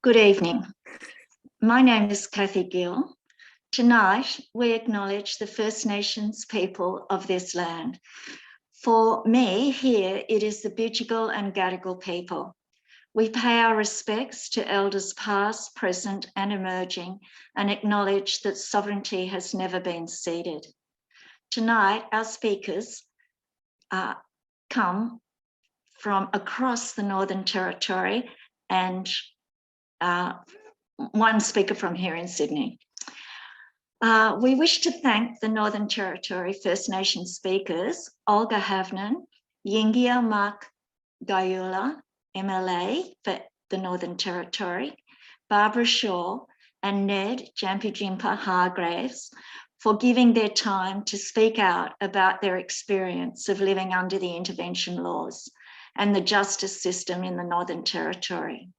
Good evening. My name is Kathy Gill. Tonight, we acknowledge the First Nations people of this land. For me, here, it is the Bidjigal and Gadigal people. We pay our respects to elders past, present, and emerging, and acknowledge that sovereignty has never been ceded. Tonight, our speakers come from across the Northern Territory and one speaker from here in Sydney. We wish to thank the Northern Territory First Nation speakers, Olga Havnen, Yingiya Mark Guyula MLA for the Northern Territory, Barbara Shaw and Ned Jampijinpa Hargraves for giving their time to speak out about their experience of living under the intervention laws and the justice system in the Northern Territory.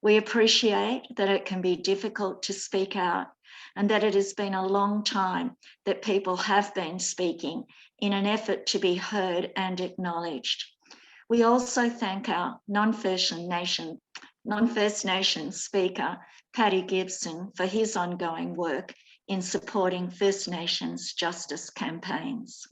We appreciate that it can be difficult to speak out and that it has been a long time that people have been speaking in an effort to be heard and acknowledged. We also thank our non-First Nation speaker, Paddy Gibson, for his ongoing work in supporting First Nations justice campaigns.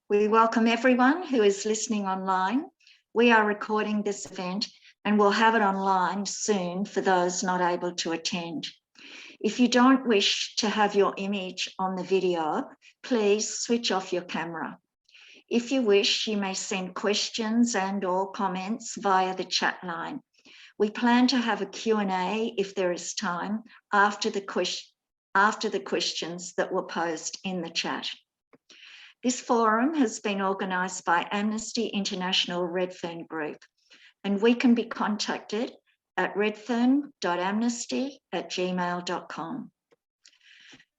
We welcome everyone who is listening online. We are recording this event and we'll have it online soon for those not able to attend. If you don't wish to have your image on the video, please switch off your camera. If you wish, you may send questions and/or comments via the chat line. We plan to have a Q&A if there is time after the questions that were posed in the chat. This forum has been organised by Amnesty International Redfern Group, and we can be contacted at redfern.amnesty@gmail.com.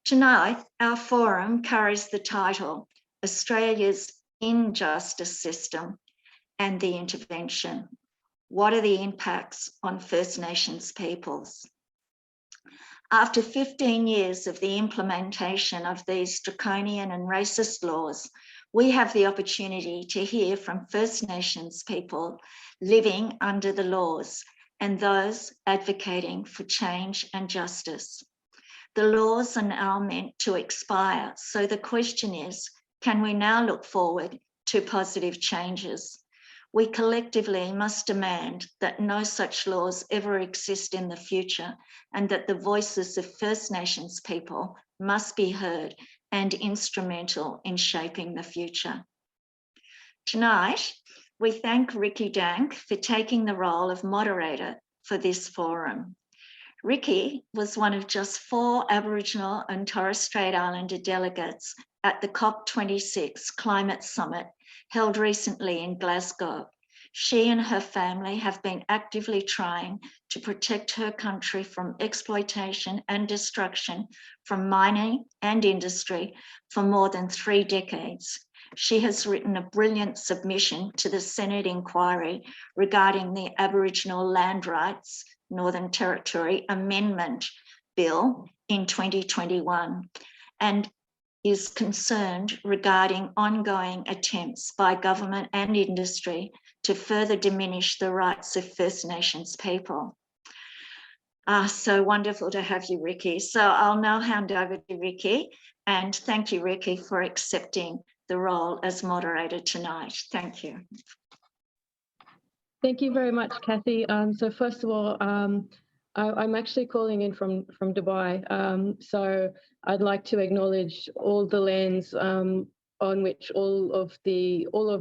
Tonight, our forum carries the title, Australia's Injustice System and the Intervention. What are the impacts on First Nations peoples? After 15 years of the implementation of these draconian and racist laws, we have the opportunity to hear from First Nations people living under the laws and those advocating for change and justice. The laws are now meant to expire, so the question is, can we now look forward to positive changes? We collectively must demand that no such laws ever exist in the future and that the voices of First Nations people must be heard and instrumental in shaping the future. Tonight, we thank Ricky Dank for taking the role of moderator for this forum. Ricky was one of just 4 Aboriginal and Torres Strait Islander delegates at the COP26 Climate Summit held recently in Glasgow. She and her family have been actively trying to protect her country from exploitation and destruction from mining and industry for more than 3 decades. She has written a brilliant submission to the Senate inquiry regarding the Aboriginal Land Rights Northern Territory Amendment Bill in 2021 and is concerned regarding ongoing attempts by government and industry to further diminish the rights of First Nations people. So wonderful to have you, Ricky. So I'll now hand over to Ricky, and thank you, Ricky, for accepting the role as moderator tonight. Thank you. Thank you very much, Kathy. So first of all, I'm actually calling in from Dubai. So I'd like to acknowledge all the lands on which all of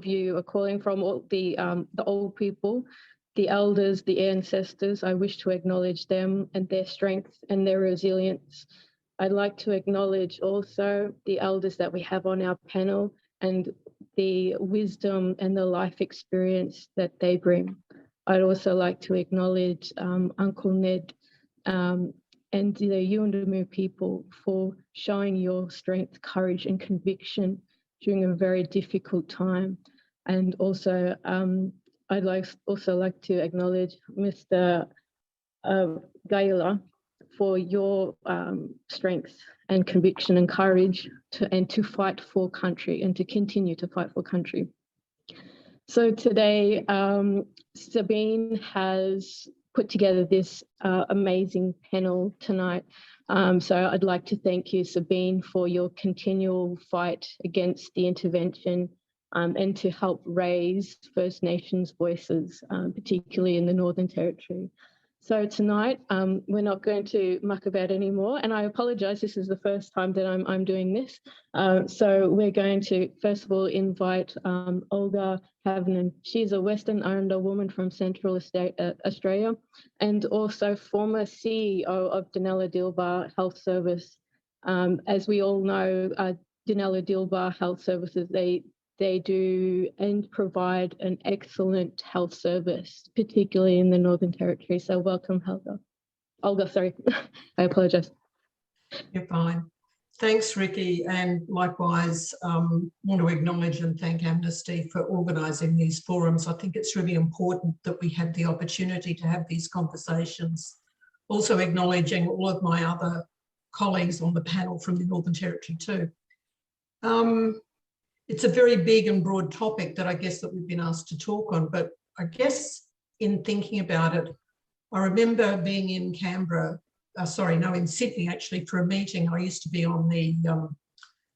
you are calling from, all the old people, the elders, the ancestors. I wish to acknowledge them and their strength and their resilience. I'd like to acknowledge also the elders that we have on our panel and the wisdom and the life experience that they bring. I'd also like to acknowledge Uncle Ned and the Yuendumu people for showing your strength, courage and conviction during a very difficult time. And also, I'd also like to acknowledge Mr. Guyula for your strength and conviction and courage to fight for country and to continue to fight for country. So today, Sabine has put together this amazing panel tonight. So I'd like to thank you, Sabine, for your continual fight against the intervention and to help raise First Nations voices, particularly in the Northern Territory. So tonight, we're not going to muck about anymore, and I apologise, this is the first time that I'm doing this. So we're going to, first of all, invite Olga Havnen. She's a Western Islander woman from Central Australia, and also former CEO of Djambarrpuyngu Health Service. As we all know, Djambarrpuyngu Health Services, they do and provide an excellent health service, particularly in the Northern Territory. So welcome, Olga, sorry, I apologise. You're fine. Thanks, Ricky, and likewise want to acknowledge and thank Amnesty for organising these forums. I think it's really important that we have the opportunity to have these conversations. Also acknowledging all of my other colleagues on the panel from the Northern Territory too. It's a very big and broad topic that I guess that we've been asked to talk on, but I guess in thinking about it, I remember being in in Sydney actually for a meeting. I used to be on the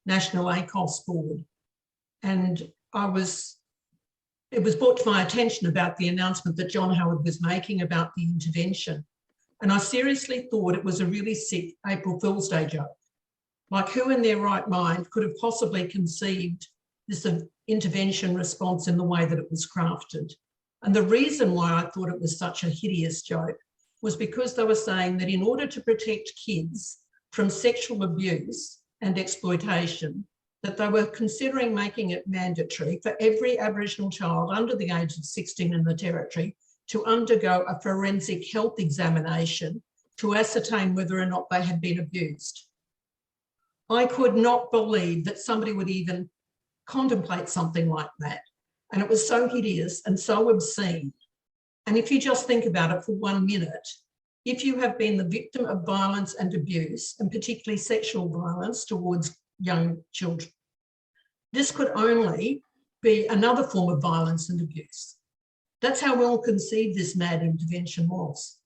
National ACOS board, and it was brought to my attention about the announcement that John Howard was making about the intervention. And I seriously thought it was a really sick April Fool's Day joke. Like, who in their right mind could have possibly conceived this intervention response in the way that it was crafted? And the reason why I thought it was such a hideous joke was because they were saying that in order to protect kids from sexual abuse and exploitation, that they were considering making it mandatory for every Aboriginal child under the age of 16 in the Territory to undergo a forensic health examination to ascertain whether or not they had been abused. I could not believe that somebody would even contemplate something like that. And it was so hideous and so obscene. And if you just think about it for 1 minute, if you have been the victim of violence and abuse, and particularly sexual violence towards young children, this could only be another form of violence and abuse. That's how well conceived this mad intervention was.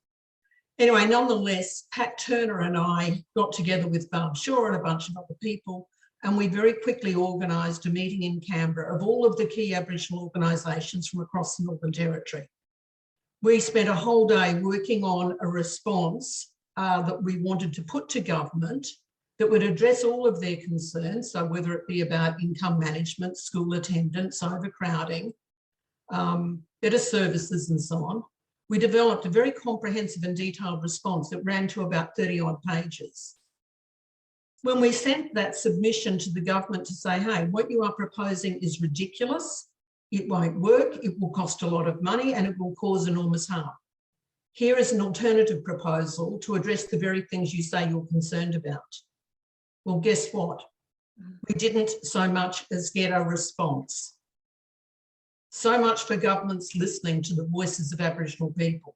Anyway, nonetheless, Pat Turner and I got together with Barb Shaw and a bunch of other people, and we very quickly organised a meeting in Canberra of all of the key Aboriginal organisations from across the Northern Territory. We spent a whole day working on a response that we wanted to put to government that would address all of their concerns, so whether it be about income management, school attendance, overcrowding, better services and so on. We developed a very comprehensive and detailed response that ran to about 30-odd pages. When we sent that submission to the government to say, hey, what you are proposing is ridiculous, it won't work, it will cost a lot of money and it will cause enormous harm. Here is an alternative proposal to address the very things you say you're concerned about. Well, guess what? We didn't so much as get a response. So much for governments listening to the voices of Aboriginal people.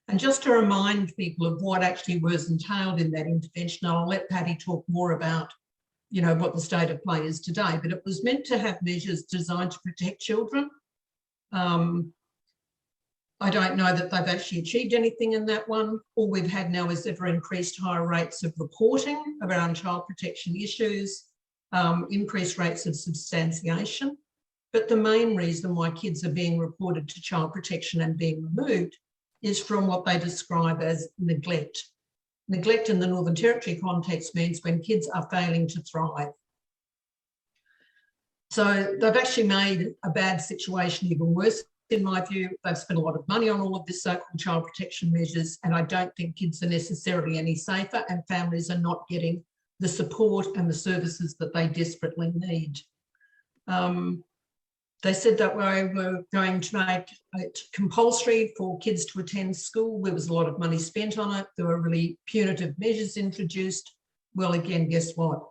And just to remind people of what actually was entailed in that intervention, I'll let Paddy talk more about, you know, what the state of play is today, but it was meant to have measures designed to protect children. I don't know that they've actually achieved anything in that one. All we've had now is ever increased higher rates of reporting around child protection issues, increased rates of substantiation. But the main reason why kids are being reported to child protection and being removed is from what they describe as neglect. Neglect in the Northern Territory context means when kids are failing to thrive. So they've actually made a bad situation even worse, in my view. They've spent a lot of money on all of this so-called child protection measures, and I don't think kids are necessarily any safer, and families are not getting the support and the services that they desperately need. They said that we were going to make it compulsory for kids to attend school. There was a lot of money spent on it. There were really punitive measures introduced. Well, again, guess what?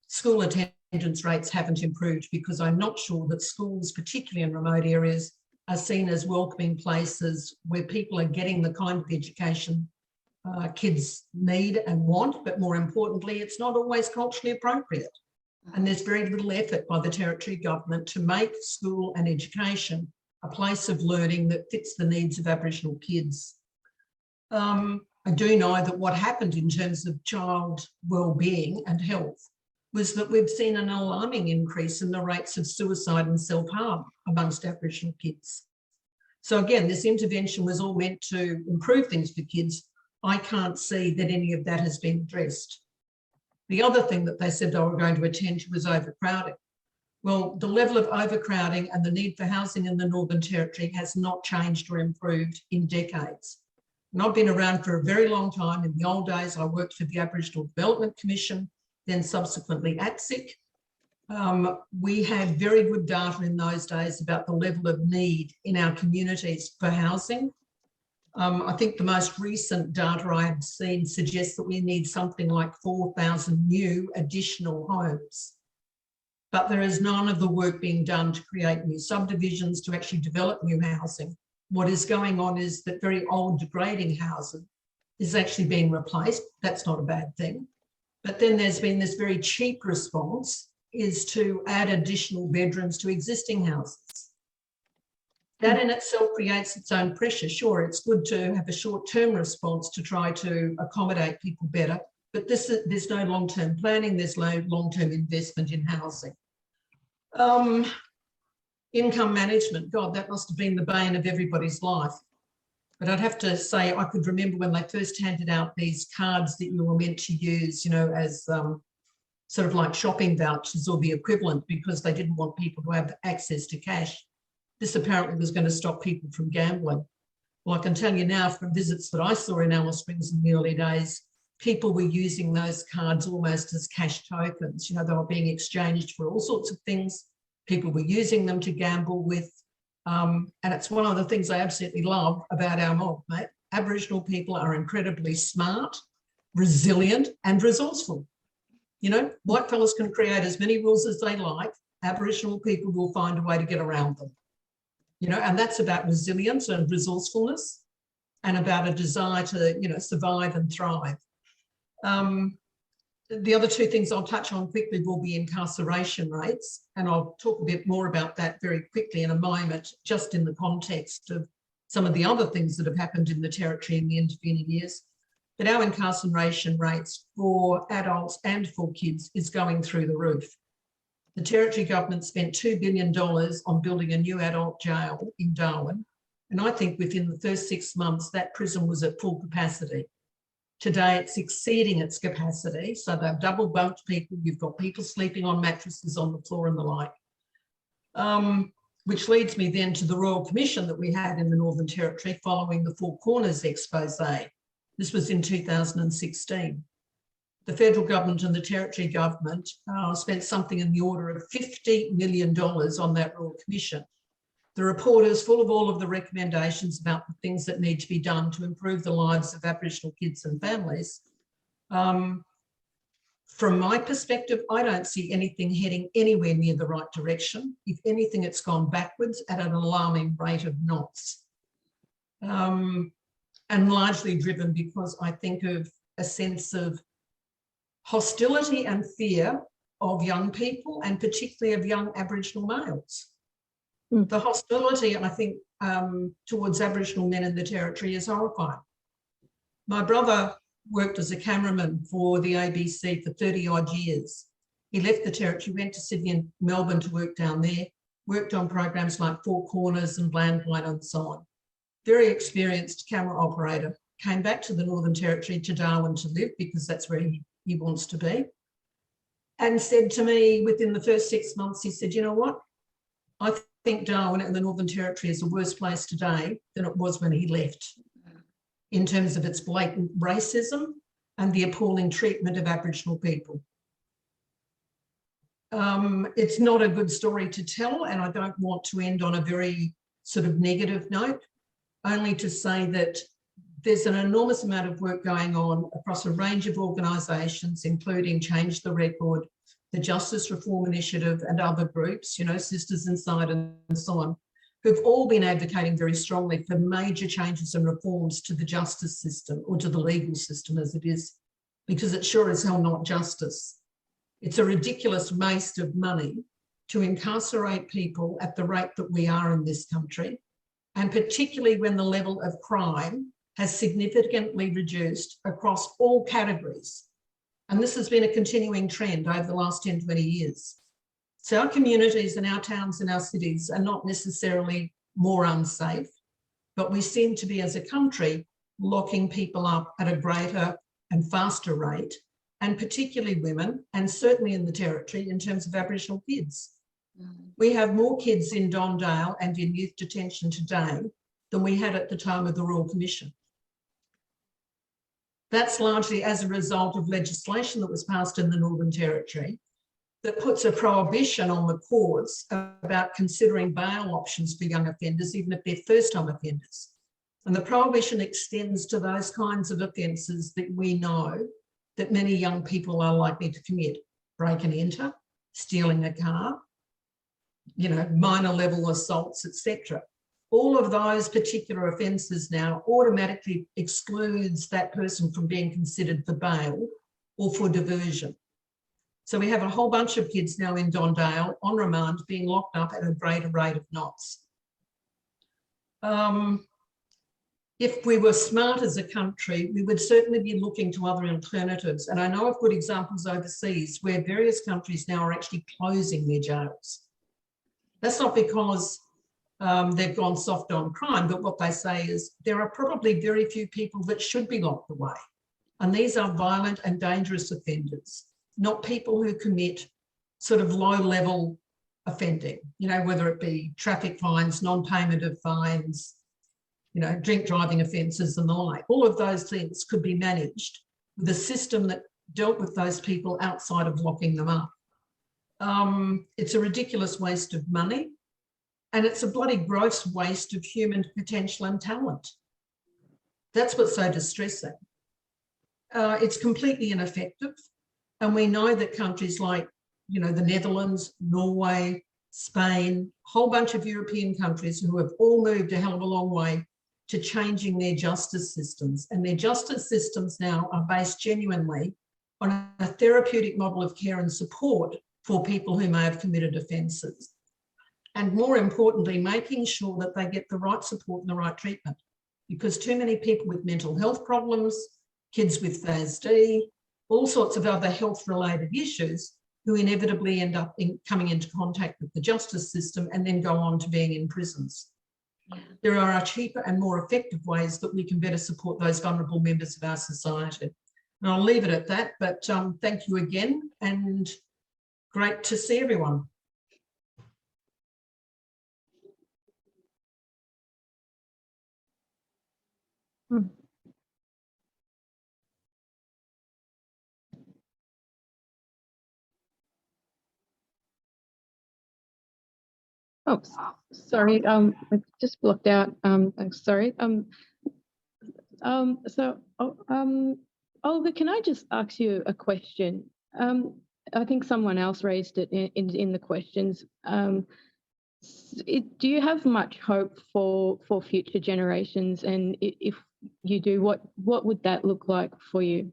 School attendance rates haven't improved because I'm not sure that schools, particularly in remote areas, are seen as welcoming places where people are getting the kind of education kids need and want, but more importantly, it's not always culturally appropriate. And there's very little effort by the Territory government to make school and education a place of learning that fits the needs of Aboriginal kids. I do know that what happened in terms of child wellbeing and health was that we've seen an alarming increase in the rates of suicide and self-harm amongst Aboriginal kids. So again, this intervention was all meant to improve things for kids. I can't see that any of that has been addressed. The other thing that they said they were going to attend to was overcrowding. Well, the level of overcrowding and the need for housing in the Northern Territory has not changed or improved in decades. And I've been around for a very long time. In the old days, I worked for the Aboriginal Development Commission, then subsequently ATSIC. We had very good data in those days about the level of need in our communities for housing. I think the most recent data I have seen suggests that we need something like 4,000 new additional homes. But there is none of the work being done to create new subdivisions, to actually develop new housing. What is going on is that very old degrading housing is actually being replaced. That's not a bad thing. But then there's been this very cheap response, is to add additional bedrooms to existing houses. That in itself creates its own pressure. Sure, it's good to have a short-term response to try to accommodate people better, but there's no long-term planning, there's no long-term investment in housing. Income management, God, that must have been the bane of everybody's life. But I'd have to say, I could remember when they first handed out these cards that you were meant to use, you know, as sort of like shopping vouchers or the equivalent, because they didn't want people to have access to cash. This apparently was going to stop people from gambling. Well, I can tell you now from visits that I saw in Alice Springs in the early days, people were using those cards almost as cash tokens. You know, they were being exchanged for all sorts of things. People were using them to gamble with. And it's one of the things I absolutely love about our mob, mate. Aboriginal people are incredibly smart, resilient and resourceful. You know, white fellas can create as many rules as they like. Aboriginal people will find a way to get around them. You know, and that's about resilience and resourcefulness and about a desire to, you know, survive and thrive. The other two things I'll touch on quickly will be incarceration rates, and I'll talk a bit more about that very quickly in a moment, just in the context of some of the other things that have happened in the Territory in the intervening years. But our incarceration rates for adults and for kids is going through the roof. The Territory government spent $2 billion on building a new adult jail in Darwin, and I think within the first 6 months that prison was at full capacity. Today it's exceeding its capacity, so they've double bunked people, you've got people sleeping on mattresses on the floor and the like. Which leads me then to the Royal Commission that we had in the Northern Territory following the Four Corners expose. This was in 2016. The federal government and the Territory government spent something in the order of $50 million on that Royal Commission. The report is full of all of the recommendations about the things that need to be done to improve the lives of Aboriginal kids and families. From my perspective, I don't see anything heading anywhere near the right direction. If anything, it's gone backwards at an alarming rate of knots. And largely driven because I think of a sense of hostility and fear of young people, and particularly of young Aboriginal males. The hostility, I think, towards Aboriginal men in the Territory is horrifying. My brother worked as a cameraman for the ABC for 30 odd years. He left the Territory, went to Sydney and Melbourne to work down there, worked on programs like Four Corners and Landline and so on. Very experienced camera operator, came back to the Northern Territory, to Darwin to live because that's where he wants to be, and said to me within the first 6 months, he said, you know what, I think Darwin and the Northern Territory is a worse place today than it was when he left, in terms of its blatant racism and the appalling treatment of Aboriginal people. It's not a good story to tell, and I don't want to end on a very sort of negative note, only to say that there's an enormous amount of work going on across a range of organisations, including Change the Record, the Justice Reform Initiative and other groups, you know, Sisters Inside and so on, who've all been advocating very strongly for major changes and reforms to the justice system, or to the legal system as it is, because it's sure as hell not justice. It's a ridiculous waste of money to incarcerate people at the rate that we are in this country, and particularly when the level of crime has significantly reduced across all categories. And this has been a continuing trend over the last 10, 20 years. So our communities and our towns and our cities are not necessarily more unsafe, but we seem to be, as a country, locking people up at a greater and faster rate, and particularly women, and certainly in the Territory in terms of Aboriginal kids. We have more kids in Dondale and in youth detention today than we had at the time of the Royal Commission. That's largely as a result of legislation that was passed in the Northern Territory that puts a prohibition on the courts about considering bail options for young offenders, even if they're first-time offenders. And the prohibition extends to those kinds of offences that we know that many young people are likely to commit: break and enter, stealing a car, minor level assaults, etc. All of those particular offences now automatically excludes that person from being considered for bail or for diversion. So we have a whole bunch of kids now in Dondale on remand being locked up at a greater rate of knots. If we were smart as a country, we would certainly be looking to other alternatives. And I know of good examples overseas where various countries now are actually closing their jails. That's not because they've gone soft on crime, but what they say is there are probably very few people that should be locked away. And these are violent and dangerous offenders, not people who commit sort of low-level offending, whether it be traffic fines, non-payment of fines, drink driving offences and the like. All of those things could be managed with a system that dealt with those people outside of locking them up. It's a ridiculous waste of money, and it's a bloody gross waste of human potential and talent. That's what's so distressing. It's completely ineffective. And we know that countries like, the Netherlands, Norway, Spain, a whole bunch of European countries who have all moved a hell of a long way to changing their justice systems. And their justice systems now are based genuinely on a therapeutic model of care and support for people who may have committed offences. And more importantly, making sure that they get the right support and the right treatment. Because too many people with mental health problems, kids with FASD, all sorts of other health-related issues who inevitably end up coming into contact with the justice system and then go on to being in prisons. There are cheaper and more effective ways that we can better support those vulnerable members of our society. And I'll leave it at that, but thank you again, and great to see everyone. Oh, sorry. I just blocked out. I'm sorry. Olga, can I just ask you a question? I think someone else raised it in the questions. Do you have much hope for future generations? And if you do, what would that look like for you?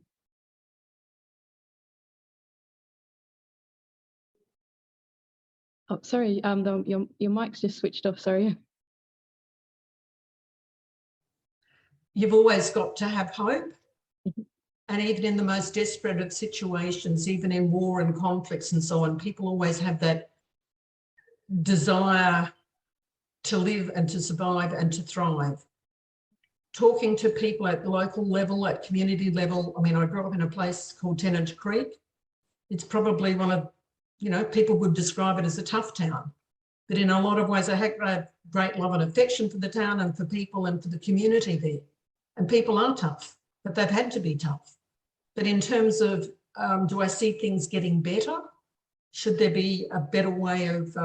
Oh, sorry, your mic's just switched off, sorry. You've always got to have hope. And even in the most desperate of situations, even in war and conflicts and so on, people always have that desire to live and to survive and to thrive. Talking to people at the local level, at community level, I mean, I grew up in a place called Tennant Creek. It's probably one of, people would describe it as a tough town. But in a lot of ways, I had great love and affection for the town and for people and for the community there. And people are tough, but they've had to be tough. But in terms of, do I see things getting better? Should there be a better way of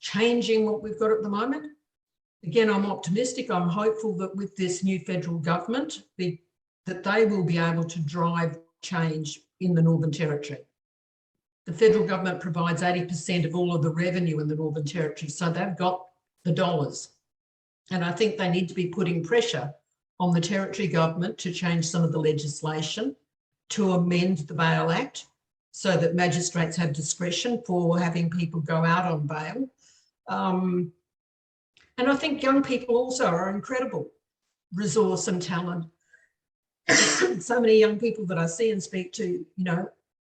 changing what we've got at the moment? Again, I'm optimistic. I'm hopeful that with this new federal government, that they will be able to drive change in the Northern Territory. The federal government provides 80% of all of the revenue in the Northern Territory, so they've got the dollars. And I think they need to be putting pressure on the Territory government to change some of the legislation, to amend the Bail Act so that magistrates have discretion for having people go out on bail. And I think young people also are incredible resource and talent. So many young people that I see and speak to,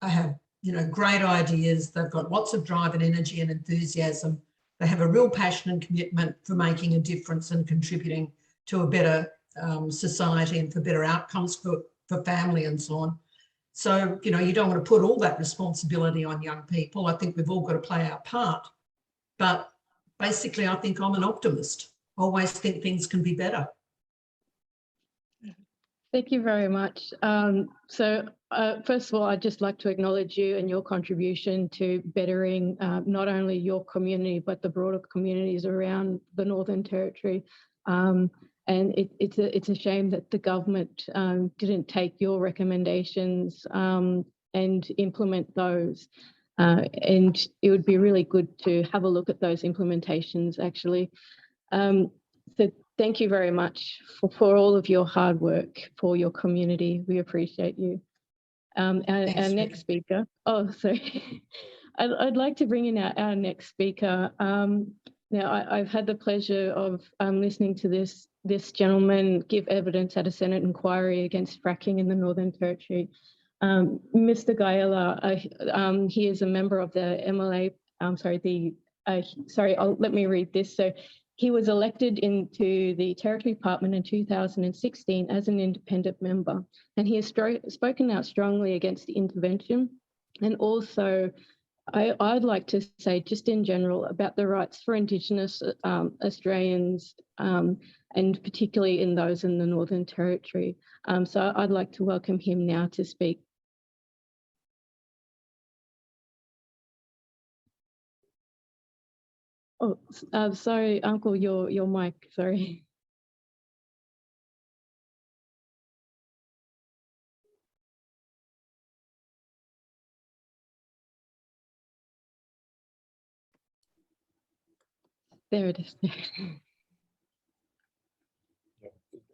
I have, great ideas. They've got lots of drive and energy and enthusiasm. They have a real passion and commitment for making a difference and contributing to a better society and for better outcomes for family and so on. So, you don't want to put all that responsibility on young people. I think we've all got to play our part. But basically, I think I'm an optimist. I always think things can be better. Thank you very much. First of all, I'd just like to acknowledge you and your contribution to bettering not only your community, but the broader communities around the Northern Territory. And it's a shame that the government didn't take your recommendations and implement those. And it would be really good to have a look at those implementations, actually. So thank you very much for all of your hard work for your community. We appreciate you. Our next speaker. Oh, sorry. I'd like to bring in our next speaker. Now, I've had the pleasure of listening to this gentleman give evidence at a Senate inquiry against fracking in the Northern Territory. Mr. Guyula, he is a member of the MLA. Let me read this. So he was elected into the Territory Department in 2016 as an independent member, and he has spoken out strongly against the intervention. And also, I'd like to say, just in general, about the rights for Indigenous Australians, and particularly in those in the Northern Territory. So I'd like to welcome him now to speak. Oh, sorry, Uncle, your mic, sorry. There it is.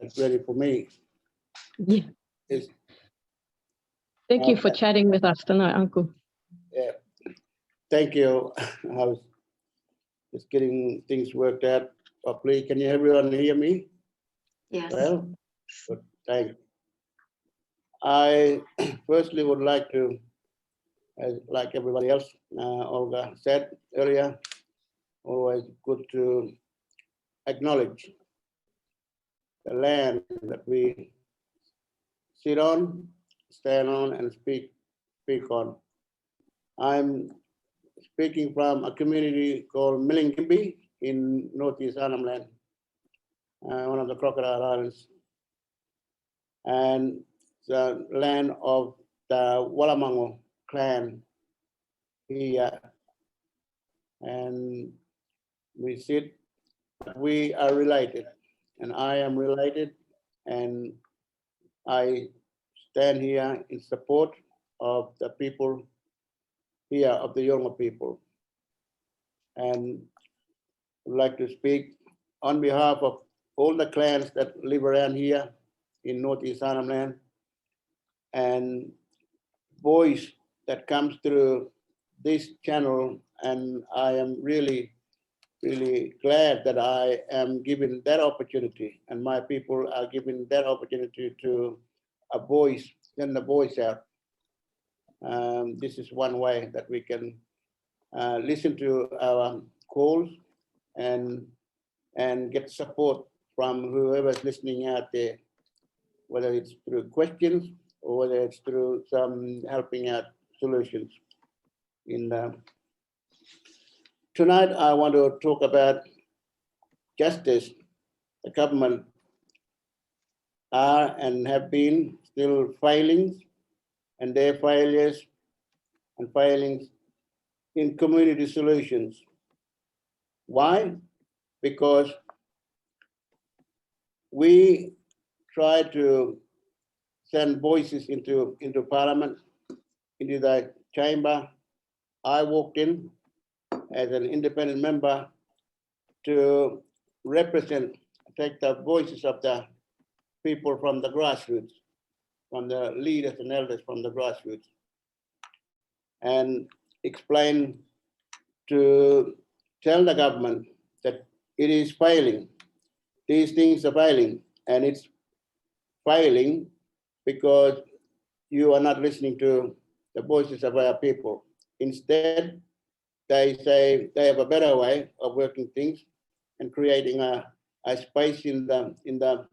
That's ready for me. Yeah. Thank you for chatting with us tonight, Uncle. Yeah, thank you. I was just getting things worked out properly. Can you everyone hear me? Yes. Well, good, thank you. I firstly would like to, like everybody else, Olga said earlier, always good to acknowledge the land that we sit on, stand on, and speak on. I'm speaking from a community called Milingimbi in Northeast Arnhem Land, one of the Crocodile Islands, and the land of the Warramungu clan here. And we are related, and I am related, and I stand here in support of the people here, of the Yolngu people. And I'd like to speak on behalf of all the clans that live around here in Northeast Arnhem Land, and voice that comes through this channel. And I am really, really glad that I am given that opportunity, and my people are given that opportunity to send the voice out. This is one way that we can listen to our calls and get support from whoever's listening out there, whether it's through questions or whether it's through some helping out solutions. Tonight, I want to talk about justice. The government are and have been still failing, and their failures and failings in community solutions. Why? Because we try to send voices into Parliament, into the chamber. I walked in as an independent member to represent, take the voices of the people from the grassroots, from the leaders and elders from the grassroots. and explain to tell the government that it is failing. These things are failing, and it's failing because you are not listening to the voices of our people. Instead, they say they have a better way of working things and creating a space in the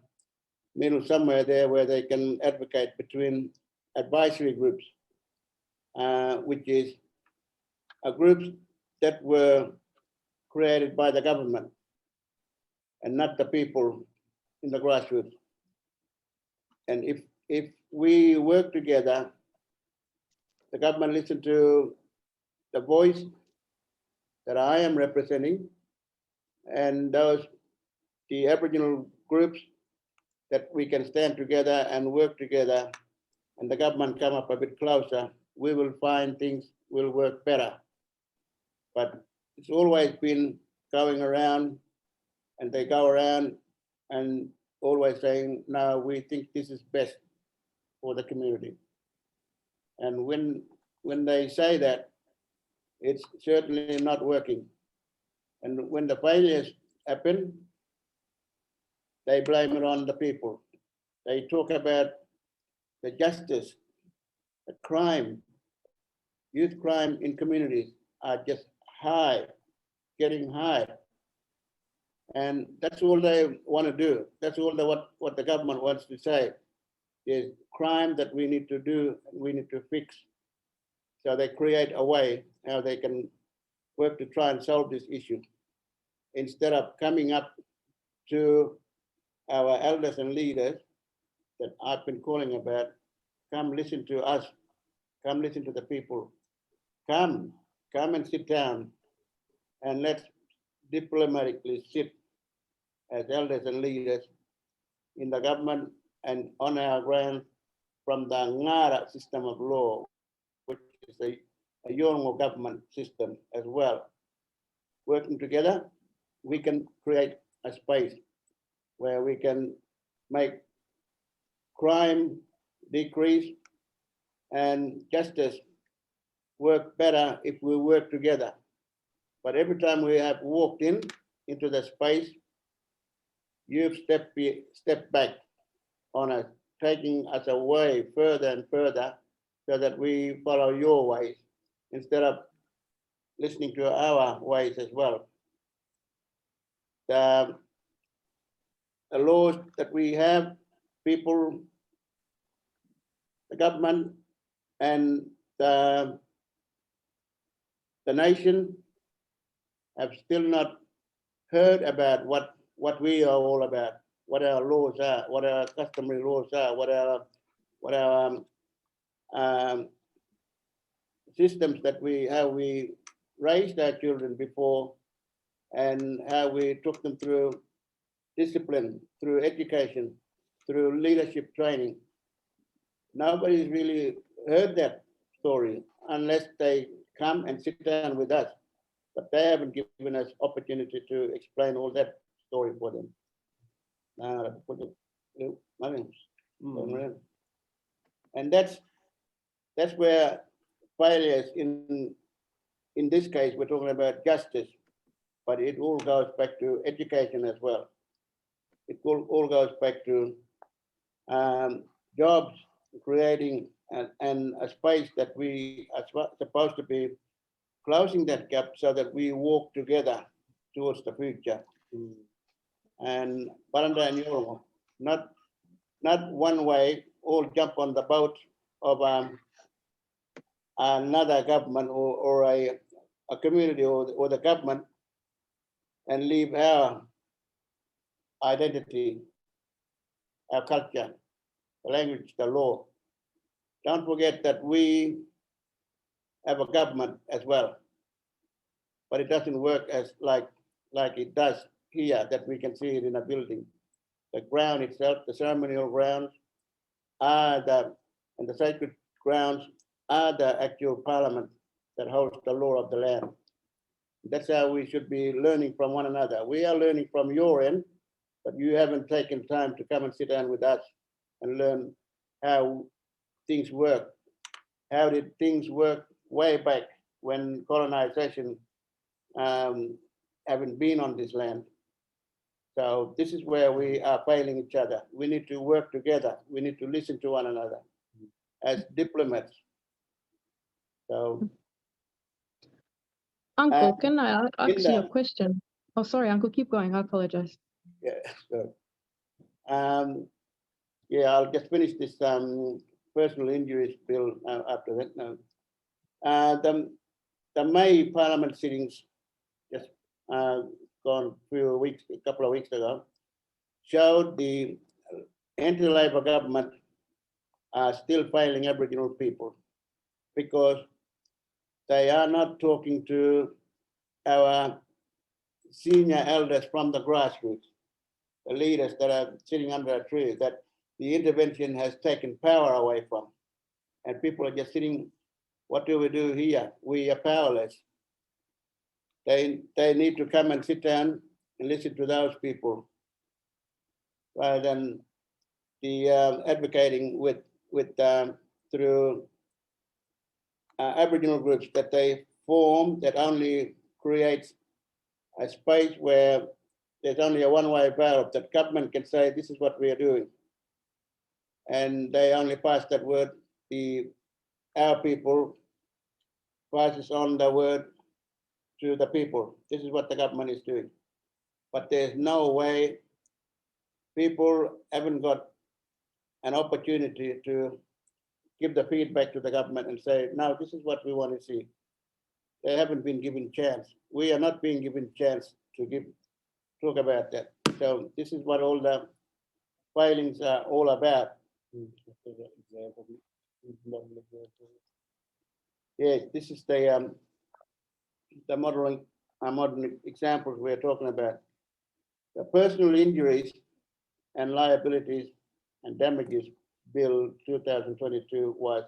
middle somewhere there where they can advocate between advisory groups, which is groups that were created by the government and not the people in the grassroots. And if we work together, the government listen to the voice that I am representing, and the Aboriginal groups, that we can stand together and work together, and the government come up a bit closer, we will find things will work better. But it's always been going around, and they go around and always saying, no, we think this is best for the community. And when they say that, it's certainly not working. And when the failures happen, they blame it on the people. They talk about the justice, the crime, youth crime in communities are just high, getting high. And that's all they want to do. That's all what the government wants to say. There's crime that we need to do, we need to fix. So they create a way how they can work to try and solve this issue, instead of coming up to our elders and leaders that I've been calling about. Come listen to us, come listen to the people, come and sit down, and let's diplomatically sit as elders and leaders in the government and on our ground from the Ngara system of law, which is a Yolngu government system as well. Working together, we can create a space where we can make crime decrease and justice work better if we work together. But every time we have walked into the space, you've stepped back on us, taking us away further and further so that we follow your ways instead of listening to our ways as well. The laws that we have, people, the government, and the nation have still not heard about what we are all about, what our laws are, what our customary laws are, what our systems that how we raised our children before, and how we took them through discipline, through education, through leadership training. Nobody's really heard that story unless they come and sit down with us. But they haven't given us opportunity to explain all that story for them. And that's where failures in this case, we're talking about justice, but it all goes back to education as well. It all goes back to jobs, creating and a space that we are supposed to be closing that gap so that we walk together towards the future. And Baranda and Yolngu, not one way, all jump on the boat of another government or a community or the government and leave our identity, our culture, the language, the law. Don't forget that we have a government as well, but it doesn't work as like it does here, that we can see it in a building. The ground itself, the ceremonial grounds and the sacred grounds are the actual parliament that holds the law of the land. That's how we should be learning from one another. We are learning from your end, but you haven't taken time to come and sit down with us and learn how things work. How did things work way back when colonization haven't been on this land. So this is where we are failing each other. We need to work together. We need to listen to one another as diplomats. So, Uncle, can I ask you a Linda. question? Oh, sorry, Uncle, keep going. I apologize. yeah, so, yeah, I'll just finish this personal injuries bill after that. No. The May Parliament sittings just gone a couple of weeks ago, showed the anti-Labor government are still failing Aboriginal people because they are not talking to our senior elders from the grassroots, the leaders that are sitting under a tree that the intervention has taken power away from. And people are just sitting, what do we do here? We are powerless. They need to come and sit down and listen to those people rather than the advocating through Aboriginal groups that they form that only creates a space where there's only a one-way valve that government can say this is what we are doing, and they only pass that word. Our people passes on the word to the people. This is what the government is doing, but there's no way. People haven't got an opportunity to give the feedback to the government and say, no, this is what we want to see. They haven't been given chance. We are not being given chance to talk about that. So this is what all the filings are all about. Yes, this is the modern examples we're talking about. The personal injuries and liabilities and damages bill 2022 was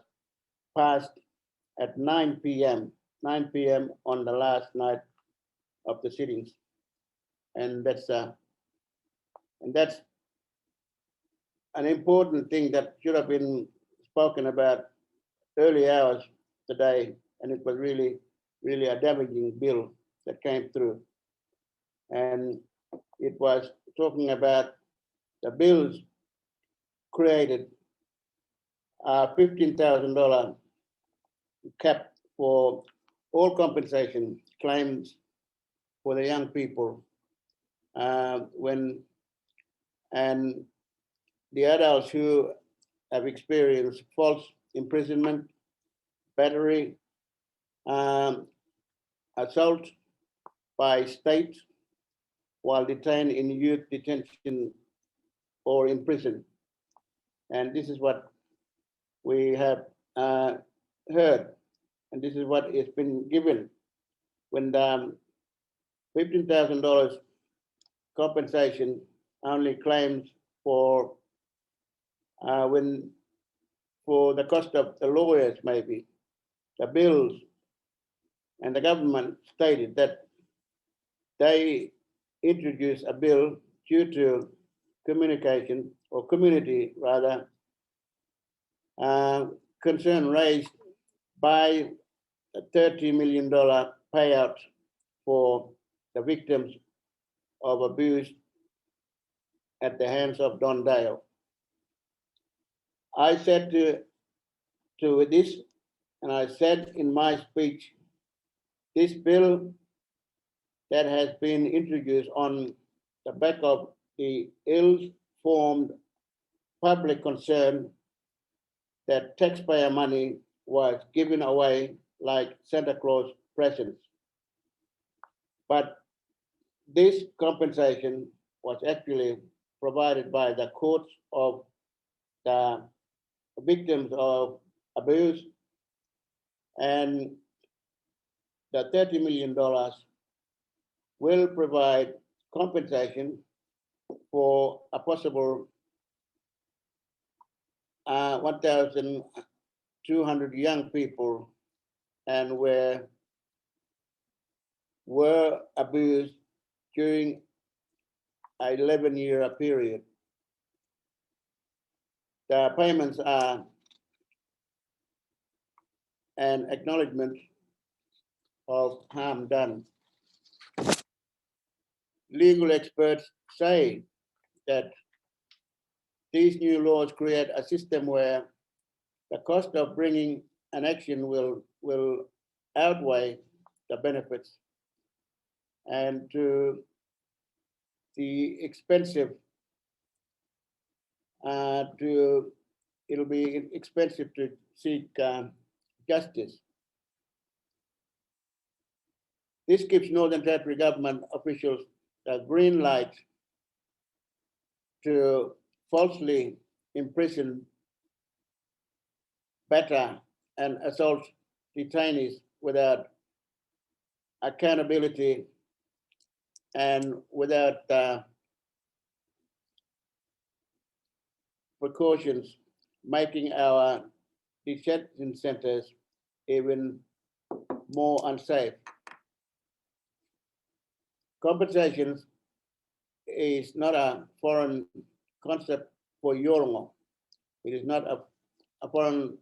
passed at 9 p.m. on the last night of the sittings, and that's an important thing that should have been spoken about early hours today, and it was really a damaging bill that came through, and it was talking about the bills created $15,000 cap for all compensation claims for the young people and the adults who have experienced false imprisonment, battery, assault by state while detained in youth detention or in prison. And this is what we have heard, and this is what has been given when the $15,000 compensation only claims for the cost of the lawyers, maybe the bills, and the government stated that they introduced a bill due to communication or community rather concern raised by a $30 million payout for the victims of abuse at the hands of Don Dale. I said to this, and I said in my speech, this bill that has been introduced on the back of the ill-formed public concern that taxpayer money was given away like Santa Claus presents. But this compensation was actually provided by the courts of the victims of abuse, and the $30 million will provide compensation for a possible 1,200 young people and were abused during an 11-year period. The payments are and acknowledgement of harm done. Legal experts say that these new laws create a system where the cost of bringing an action will outweigh the benefits, and to the expensive it'll be expensive to seek justice. This gives Northern Territory government officials a green light to falsely imprison, batter, and assault detainees without accountability and without precautions, making our detention centers even more unsafe. Compensation is not a foreign concept for Yolngu. It is not a foreign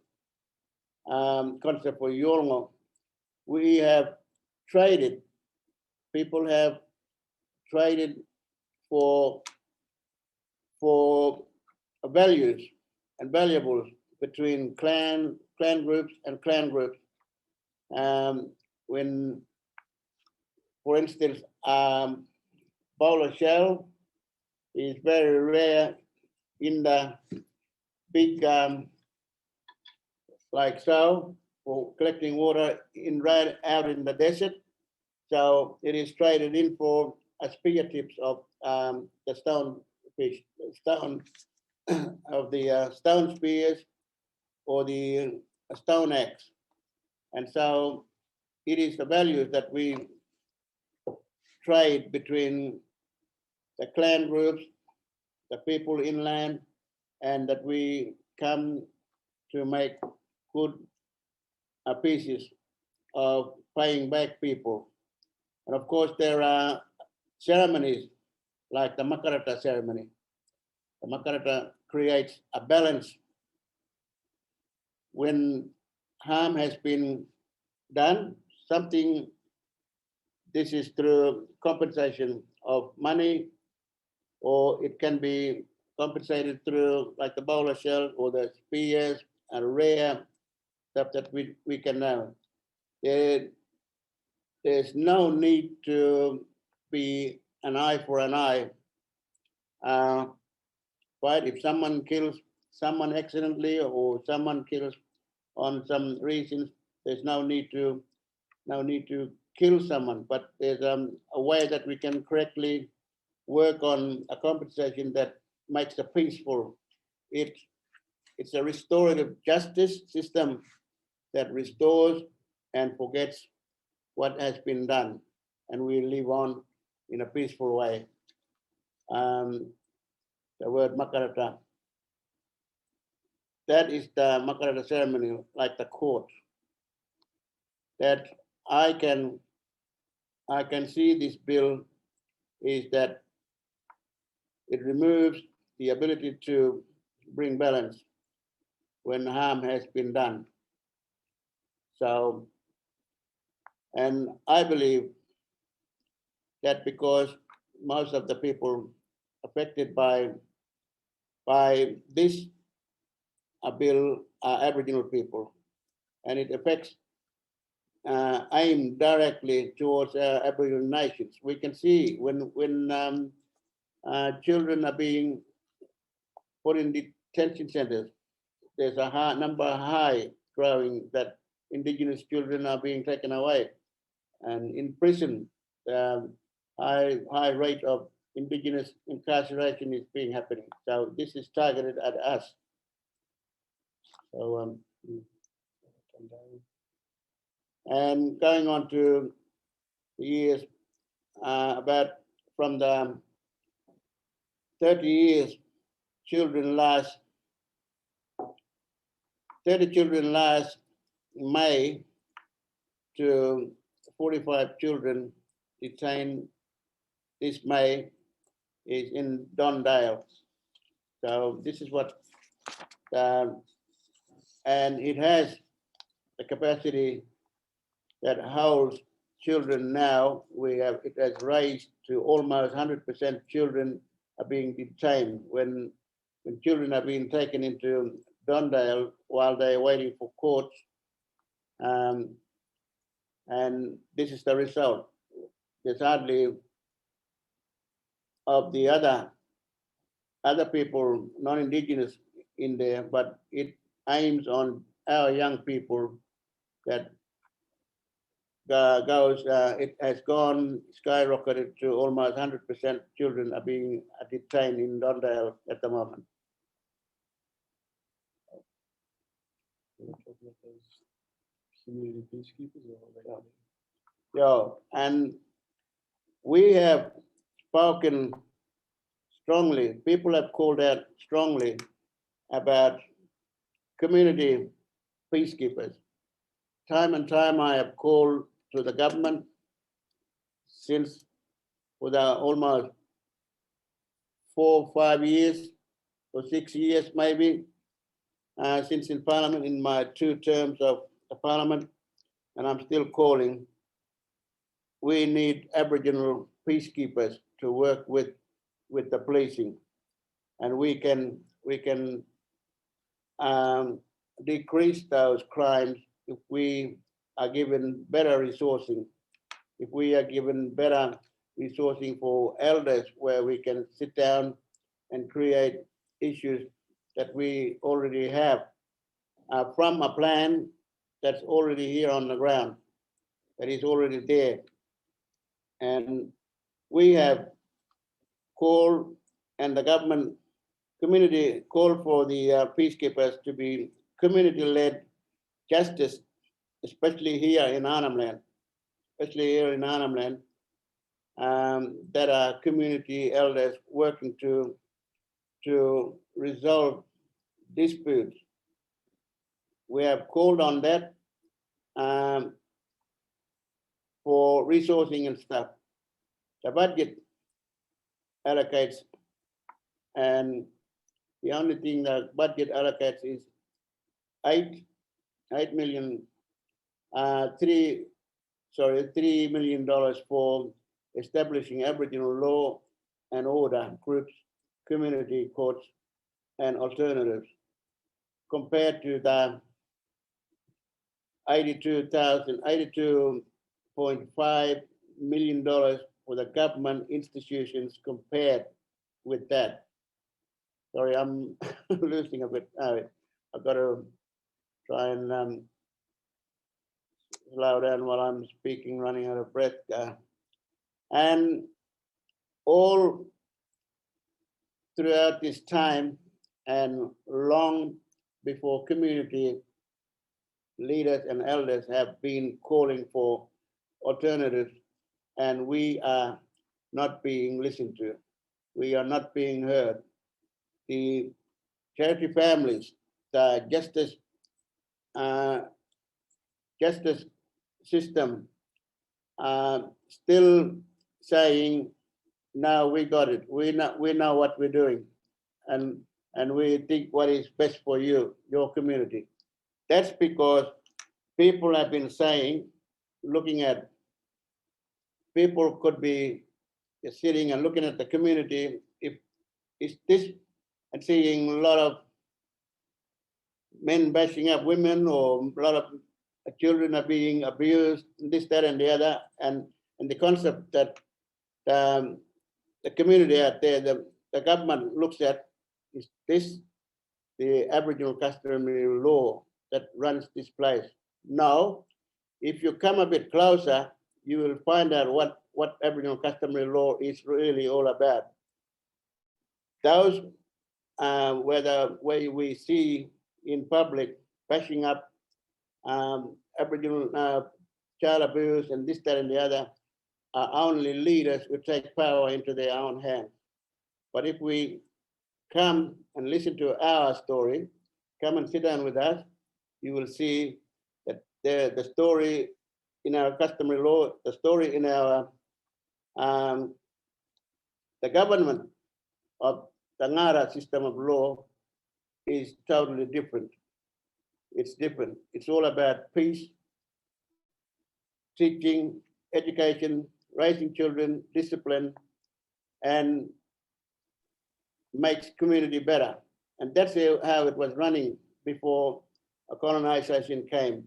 concept for Yolngu. We have traded, people have traded for values and valuables between clan groups and clan groups. When, for instance, bowler shell is very rare in the big, like so, for collecting water right out in the desert. So it is traded in for spear tips of the stone fish, stone of the stone spears or the stone axe. And so it is the values that we trade between the clan groups, the people inland, and that we come to make good pieces of paying back people. And of course, there are ceremonies like the Makarata ceremony. The Makarata creates a balance when harm has been done, something, this is through compensation of money, or it can be compensated through like the bowler shell or the spears and rare stuff that we can know. There's no need to be an eye for an eye. But if someone kills someone accidentally or someone kills on some reasons, there's no need to kill someone. But there's a way that we can correctly work on a compensation that makes it peaceful. It's a restorative justice system that restores and forgets what has been done, and we live on in a peaceful way. The word Makarata, that is the Makarata ceremony, like the court. That I can see this bill is that it removes the ability to bring balance when harm has been done. So, and I believe that because most of the people affected by this bill are Aboriginal people, and it affects aim directly towards Aboriginal nations. We can see when children are being put in detention centers, there's a high growing that Indigenous children are being taken away, and in prison, high rate of Indigenous incarceration is being happening. So this is targeted at us. So and going on to the years about from the 30 years, 30 children last May to 45 children detained this May is in Dondale. So this is what, and it has the capacity that holds children now, it has raised to almost 100% children are being detained when children are being taken into Dondale while they're waiting for courts. And this is the result. There's hardly of the other people, non-Indigenous in there, but it aims on our young people that it has gone skyrocketed to almost 100% children are being detained in Dondale at the moment. Community peacekeepers or Yeah, and we have spoken strongly, people have called out strongly about community peacekeepers. Time and time I have called to the government since for the almost 4 or 5 years or 6 years maybe, since in Parliament, in my 2 terms of the Parliament, and I'm still calling. We need Aboriginal peacekeepers to work with the policing, and we can decrease those crimes if we are given better resourcing, if we are given better resourcing for elders where we can sit down and create issues that we already have from a plan that's already here on the ground, that is already there. And we have called, and the government community called for the peacekeepers to be community-led justice, especially here in Arnhem Land, that are community elders working to resolve disputes. We have called on that for resourcing and stuff. The budget allocates, and the only thing the budget allocates is $3 million for establishing Aboriginal law and order groups, community courts, and alternatives, compared to the $82.5 million for the government institutions compared with that. Sorry, I'm losing a bit. I've got to try and slow down while I'm speaking, running out of breath. And all throughout this time and long before, community leaders and elders have been calling for alternatives, and we are not being listened to. We are not being heard. The charity families, the justice system still saying, no, we got it. We know what we're doing, and we think what is best for you, your community. That's because people have been saying, looking at, people could be sitting and looking at the community, if it's this, and seeing a lot of men bashing up women, or a lot of children are being abused, this, that, and the other, and the concept that the community out there, the government looks at, is this the Aboriginal customary law that runs this place? No. If you come a bit closer, you will find out what Aboriginal customary law is really all about. Those where we see in public bashing up Aboriginal child abuse and this, that, and the other, are only leaders who take power into their own hands. But if we come and listen to our story, come and sit down with us, you will see that the story in our customary law, the story in our the government of the Ngara system of law is totally different. it's different. It's all about peace, teaching, education, raising children, discipline, and makes community better. And that's how it was running before colonization came.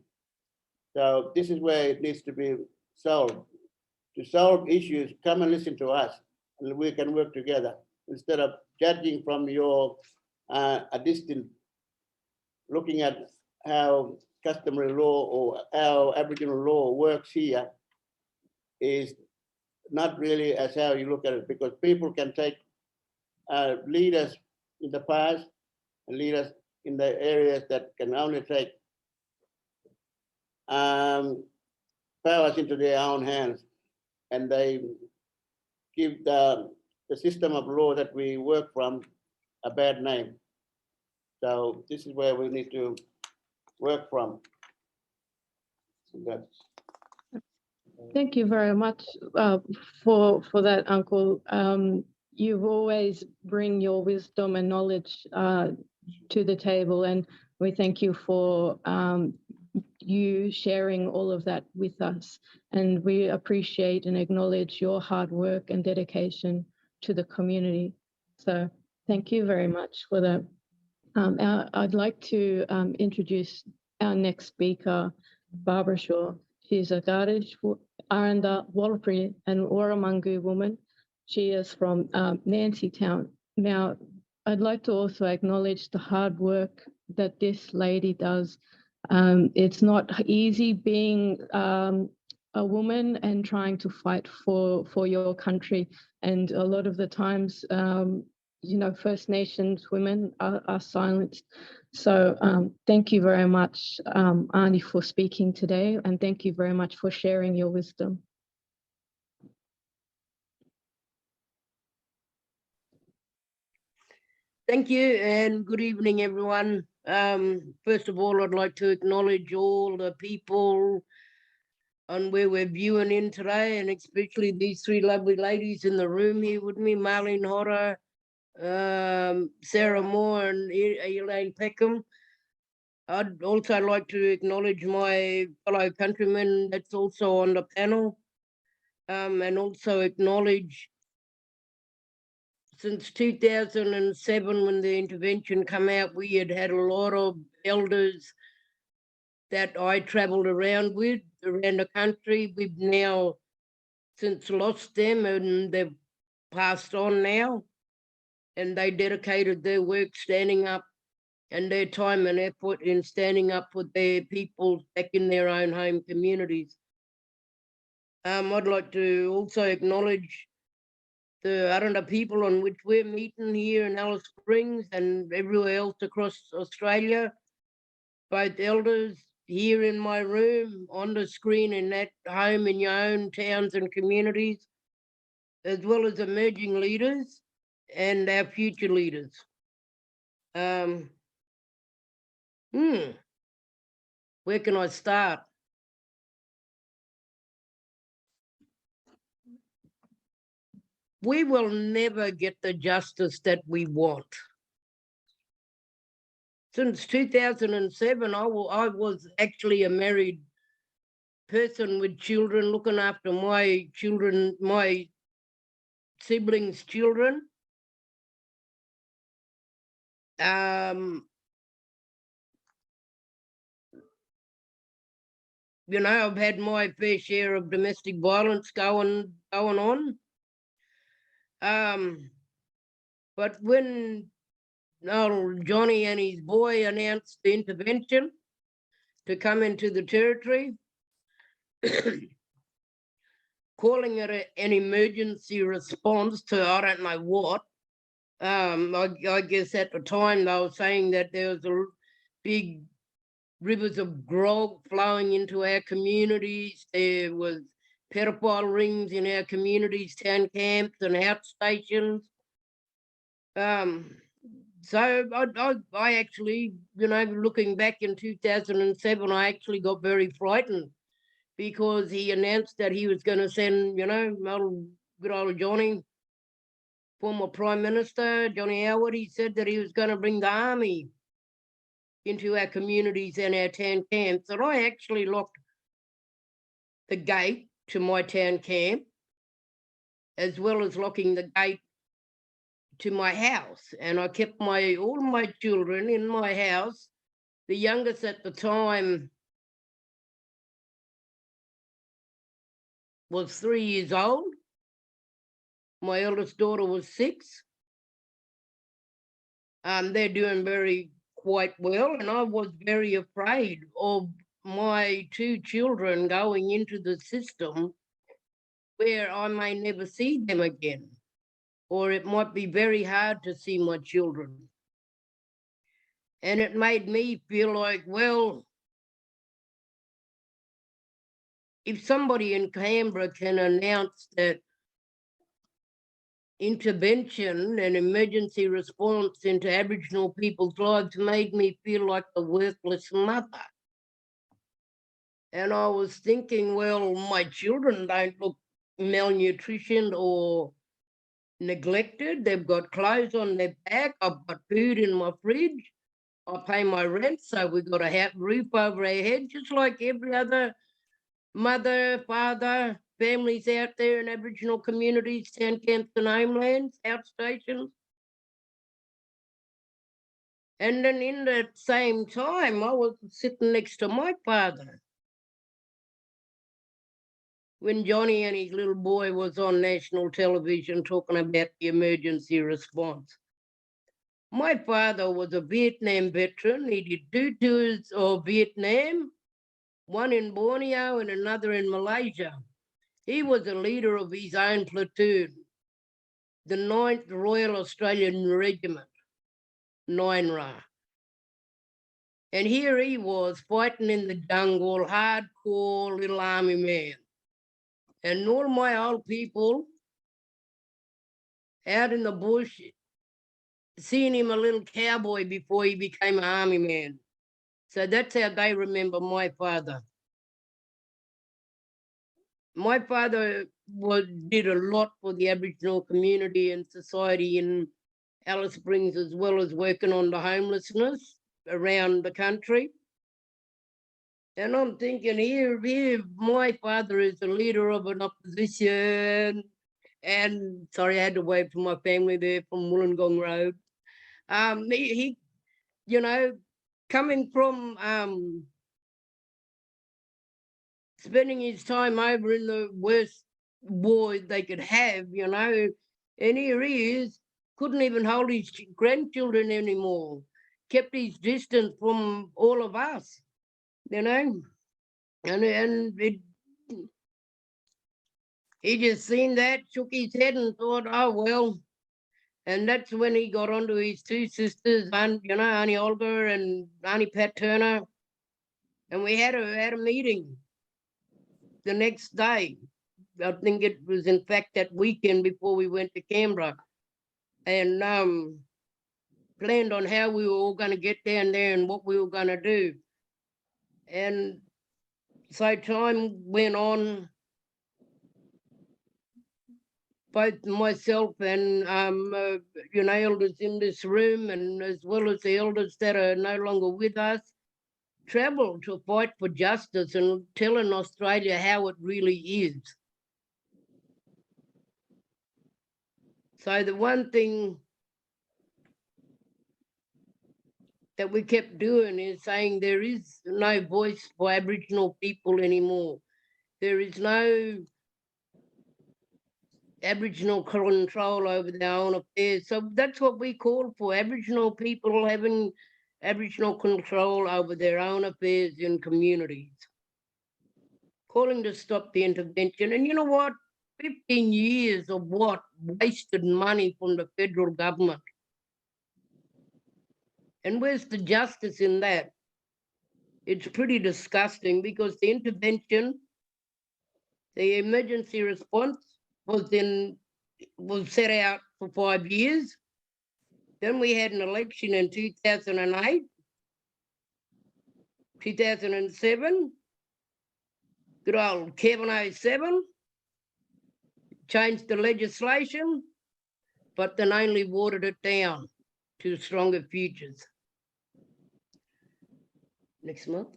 So this is where it needs to be solved. To solve issues, come and listen to us, and we can work together instead of judging from your a distance, looking at how customary law or how Aboriginal law works here is not really as how you look at it, because people can take leaders in the past and leaders in the areas that can only take powers into their own hands, and they give the system of law that we work from a bad name. So this is where we need to work from. So that's Thank you very much for that, Uncle. You've always bring your wisdom and knowledge to the table, and we thank you for you sharing all of that with us. And we appreciate and acknowledge your hard work and dedication to the community. So thank you very much for that. I'd like to introduce our next speaker, Barbara Shaw. She's a Kaytetye-Arrernte, Warlpiri and Warramungu woman. She is from Nancy Town. Now, I'd like to also acknowledge the hard work that this lady does. It's not easy being a woman and trying to fight for your country. And a lot of the times, you know, First Nations women are silenced. So thank you very much, Ani, for speaking today. And thank you very much for sharing your wisdom. Thank you and good evening, everyone. First of all, I'd like to acknowledge all the people on where we're viewing in today, and especially these three lovely ladies in the room here with me, Marlene Hodder, Sarah Moore and Elaine Peckham. I'd also like to acknowledge my fellow countrymen that's also on the panel, and also acknowledge since 2007, when the intervention came out, we had a lot of elders that I travelled around with around the country. We've now since lost them, and they've passed on now, and they dedicated their work standing up and their time and effort in standing up for their people back in their own home communities. I'd like to also acknowledge the Arrernte people on which we're meeting here in Alice Springs and everywhere else across Australia, both elders here in my room, on the screen, in that home in your own towns and communities, as well as emerging leaders and our future leaders. Where can I start? We will never get the justice that we want. Since 2007, I was actually a married person with children, looking after my children, my siblings' children. You know, I've had my fair share of domestic violence going on. But when Johnny and his boy announced the intervention to come into the territory, calling it an emergency response to I don't know what. I guess at the time they were saying that there was a big rivers of grog flowing into our communities. There was pedophile rings in our communities, town camps and outstations. So I actually, you know, looking back in 2007, I actually got very frightened because he announced that he was going to send, you know, good old Johnny, former Prime Minister, Johnny Howard, he said that he was going to bring the army into our communities and our town camps that I actually locked the gate to my town camp, as well as locking the gate to my house. And I kept all my children in my house. The youngest at the time was 3 years old. My eldest daughter was 6. They're doing quite well, and I was very afraid of my 2 children going into the system where I may never see them again, or it might be very hard to see my children. And it made me feel like, well, if somebody in Canberra can announce that intervention and emergency response into Aboriginal people's lives made me feel like a worthless mother. And I was thinking, well, my children don't look malnutritioned or neglected. They've got clothes on their back. I've got food in my fridge. I pay my rent, so we've got a roof over our head, just like every other mother, father, families out there in Aboriginal communities, town camps and homelands, outstations. And then in that same time, I was sitting next to my father when Johnny and his little boy was on national television talking about the emergency response. My father was a Vietnam veteran. He did 2 tours of Vietnam, one in Borneo and another in Malaysia. He was a leader of his own platoon, the 9th Royal Australian Regiment, 9RA. And here he was fighting in the jungle, hardcore little army man. And all my old people out in the bush, seeing him a little cowboy before he became an army man. So that's how they remember my father. My father did a lot for the Aboriginal community and society in Alice Springs, as well as working on the homelessness around the country. And I'm thinking, here, my father is the leader of an opposition. And sorry, I had to wave to my family there from Wollongong Road. He, you know, coming from spending his time over in the worst war they could have, you know, and here he is, couldn't even hold his grandchildren anymore, kept his distance from all of us, you know, and he just seen that, shook his head and thought, oh, well. And that's when he got onto his 2 sisters, you know, Auntie Olga and Auntie Pat Turner. And we had a meeting the next day. I think it was, in fact, that weekend before we went to Canberra. And planned on how we were all going to get down there and what we were going to do. And so time went on. Both myself and you know, elders in this room, and as well as the elders that are no longer with us, travelled to fight for justice and telling Australia how it really is. So the one thing that we kept doing is saying there is no voice for Aboriginal people anymore. There is no Aboriginal control over their own affairs. So that's what we call for, Aboriginal people having Aboriginal control over their own affairs in communities. Calling to stop the intervention. And you know what? 15 years of what? Wasted money from the federal government. And where's the justice in that? It's pretty disgusting, because the intervention, the emergency response was set out for 5 years. Then we had an election in 2008, 2007, good old Kevin 07, changed the legislation, but then only watered it down to stronger futures. next month.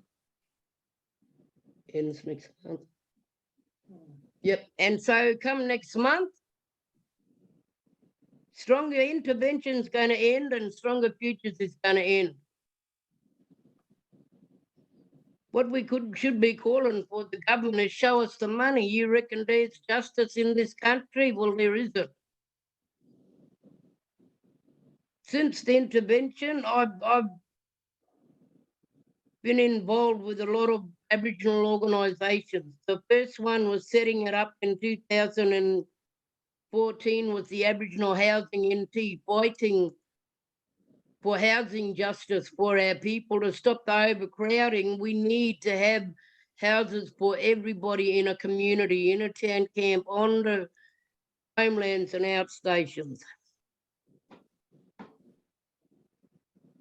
Ends next month. Yep. And so come next month, Stronger Intervention is going to end and Stronger Futures is going to end. What we should be calling for the government is show us the money. You reckon there's justice in this country? Well, there isn't. Since the intervention, I've been involved with a lot of Aboriginal organisations. The first one was setting it up in 2014 with the Aboriginal Housing NT, fighting for housing justice for our people to stop the overcrowding. We need to have houses for everybody in a community, in a town camp, on the homelands and outstations.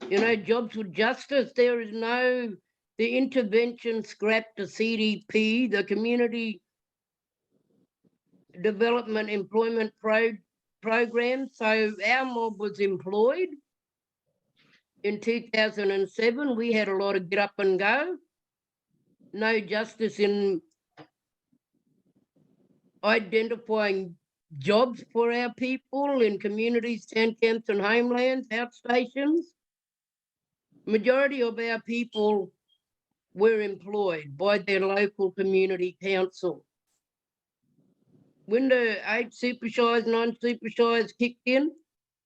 You know, jobs with justice, there is no, the intervention scrapped the CDP, the Community Development Employment Program. So our mob was employed. In 2007, we had a lot of get up and go. No justice in identifying jobs for our people in communities, town camps and homelands, outstations. Majority of our people were employed by their local community council. When the 8 super shires, 9 super shires kicked in,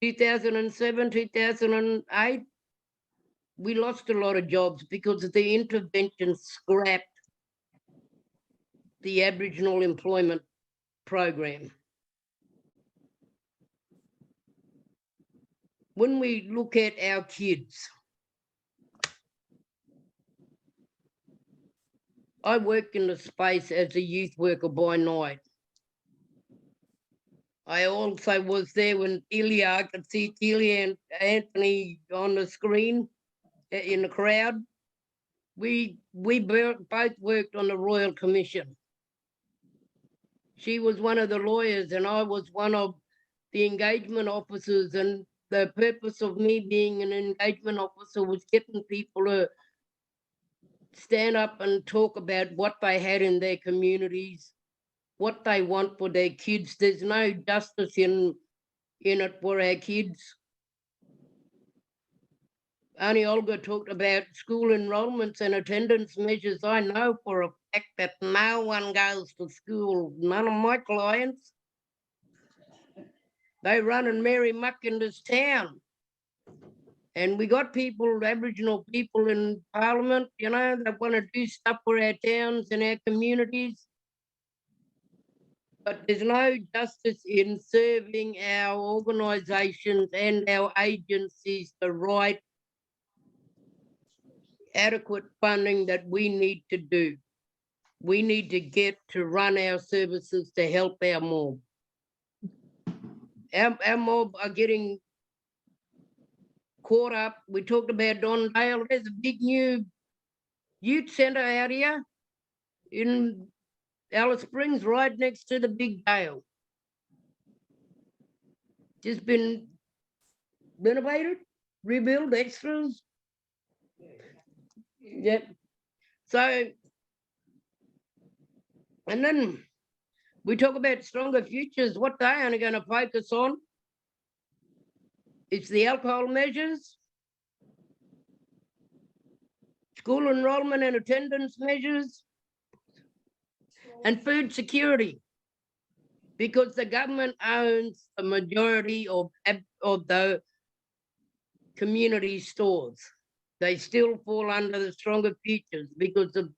2007, 2008, we lost a lot of jobs because the intervention scrapped the Aboriginal employment program. When we look at our kids, I work in the space as a youth worker by night. I also was there when I could see Telia and Anthony on the screen in the crowd. We both worked on the Royal Commission. She was one of the lawyers and I was one of the engagement officers, and the purpose of me being an engagement officer was getting people to stand up and talk about what they had in their communities, what they want for their kids. There's no justice in it for our kids. Only Olga talked about school enrolments and attendance measures. I know for a fact that no one goes to school. None of my clients. They run and merry muck in this town. And we got people, Aboriginal people in Parliament, you know, that want to do stuff for our towns and our communities. But there's no justice in serving our organisations and our agencies the right adequate funding that we need to do. We need to get to run our services to help our mob. Our mob are getting caught up. We talked about Dondale. There's a big new youth centre out here in Alice Springs, right next to the big jail. Just been renovated, rebuilt, extras. Yep. So, and then we talk about stronger futures. What they're only going to focus on is the alcohol measures, school enrolment and attendance measures, and food security, because the government owns the majority of the community stores. They still fall under the stronger futures because of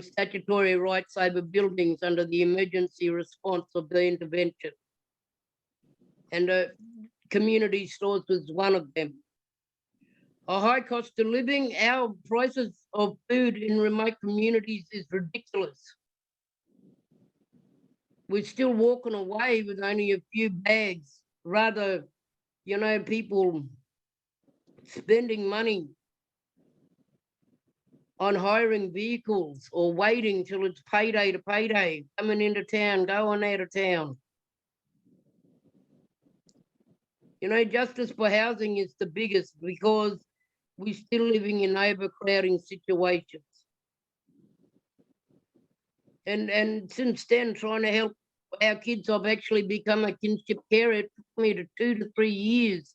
statutory rights over buildings under the emergency response of the intervention. And community stores was one of them. A high cost of living, our prices of food in remote communities is ridiculous. We're still walking away with only a few bags, rather, you know, people spending money on hiring vehicles or waiting till it's payday to payday, coming into town, going out of town. You know, justice for housing is the biggest, because we're still living in overcrowding situations. And since then, trying to help our kids, I've actually become a kinship carer. It took me to 2 to 3 years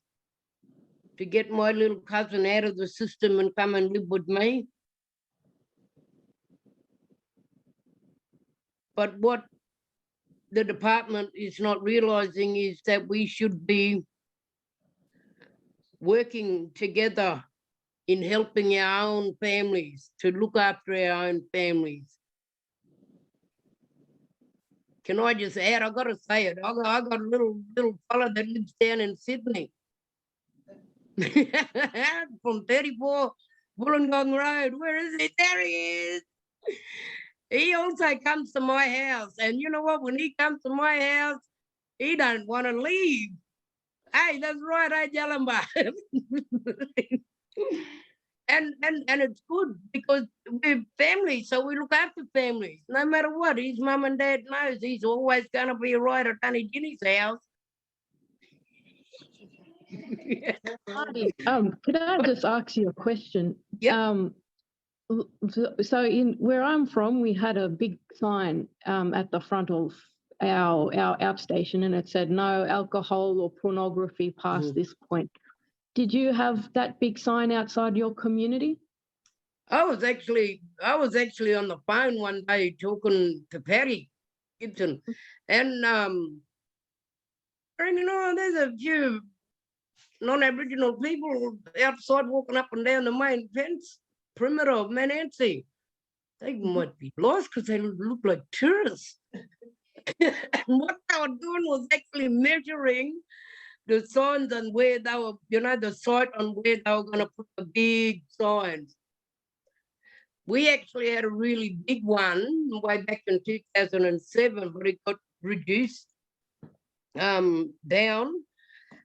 to get my little cousin out of the system and come and live with me. But what the department is not realising is that we should be working together in helping our own families, to look after our own families. Can I just add, I've got to say it, I got a little fella that lives down in Sydney. From 34 Wollongong Road. Where is he? There he is. He also comes to my house. And you know what? When he comes to my house, he don't want to leave. Hey, that's right, hey, Jalamba. And it's good because we're family, so we look after families. No matter what, his mum and dad knows he's always going to be right at Auntie Ginny's house. Paddy, could I just ask you a question? Yep. So in where I'm from, we had a big sign at the front of our outstation, and it said no alcohol or pornography past this point. Did you have that big sign outside your community? I was actually on the phone one day talking to Paddy Gibson, and you know, there's a few non-Aboriginal people outside walking up and down the main fence perimeter of Manansi. They might be lost because they look like tourists. And what they were doing was actually measuring the signs and where they were, you know, the site on where they were going to put the big signs. We actually had a really big one way back in 2007, but it got reduced down.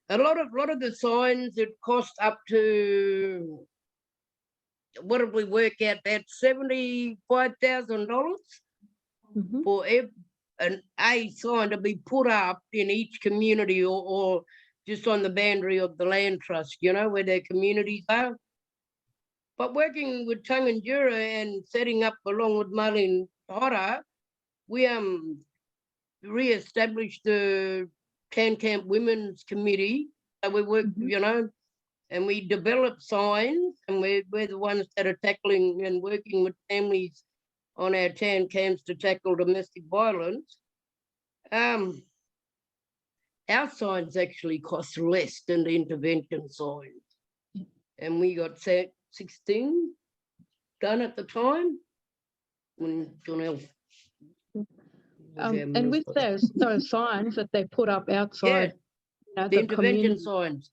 A lot of the signs, it cost up to, what did we work out, that $75,000 for an A sign to be put up in each community or just on the boundary of the land trust, you know, where their communities are. But working with Tanganjura and setting up along with Marlene Hora, we re-established the Tan Camp Women's Committee. So we work, you know, and we develop signs, and we're the ones that are tackling and working with families on our Tan camps to tackle domestic violence. Our signs actually cost less than the intervention signs. And we got 16 done at the time. When Jonelle and with those signs that they put up outside, yeah, the intervention signs.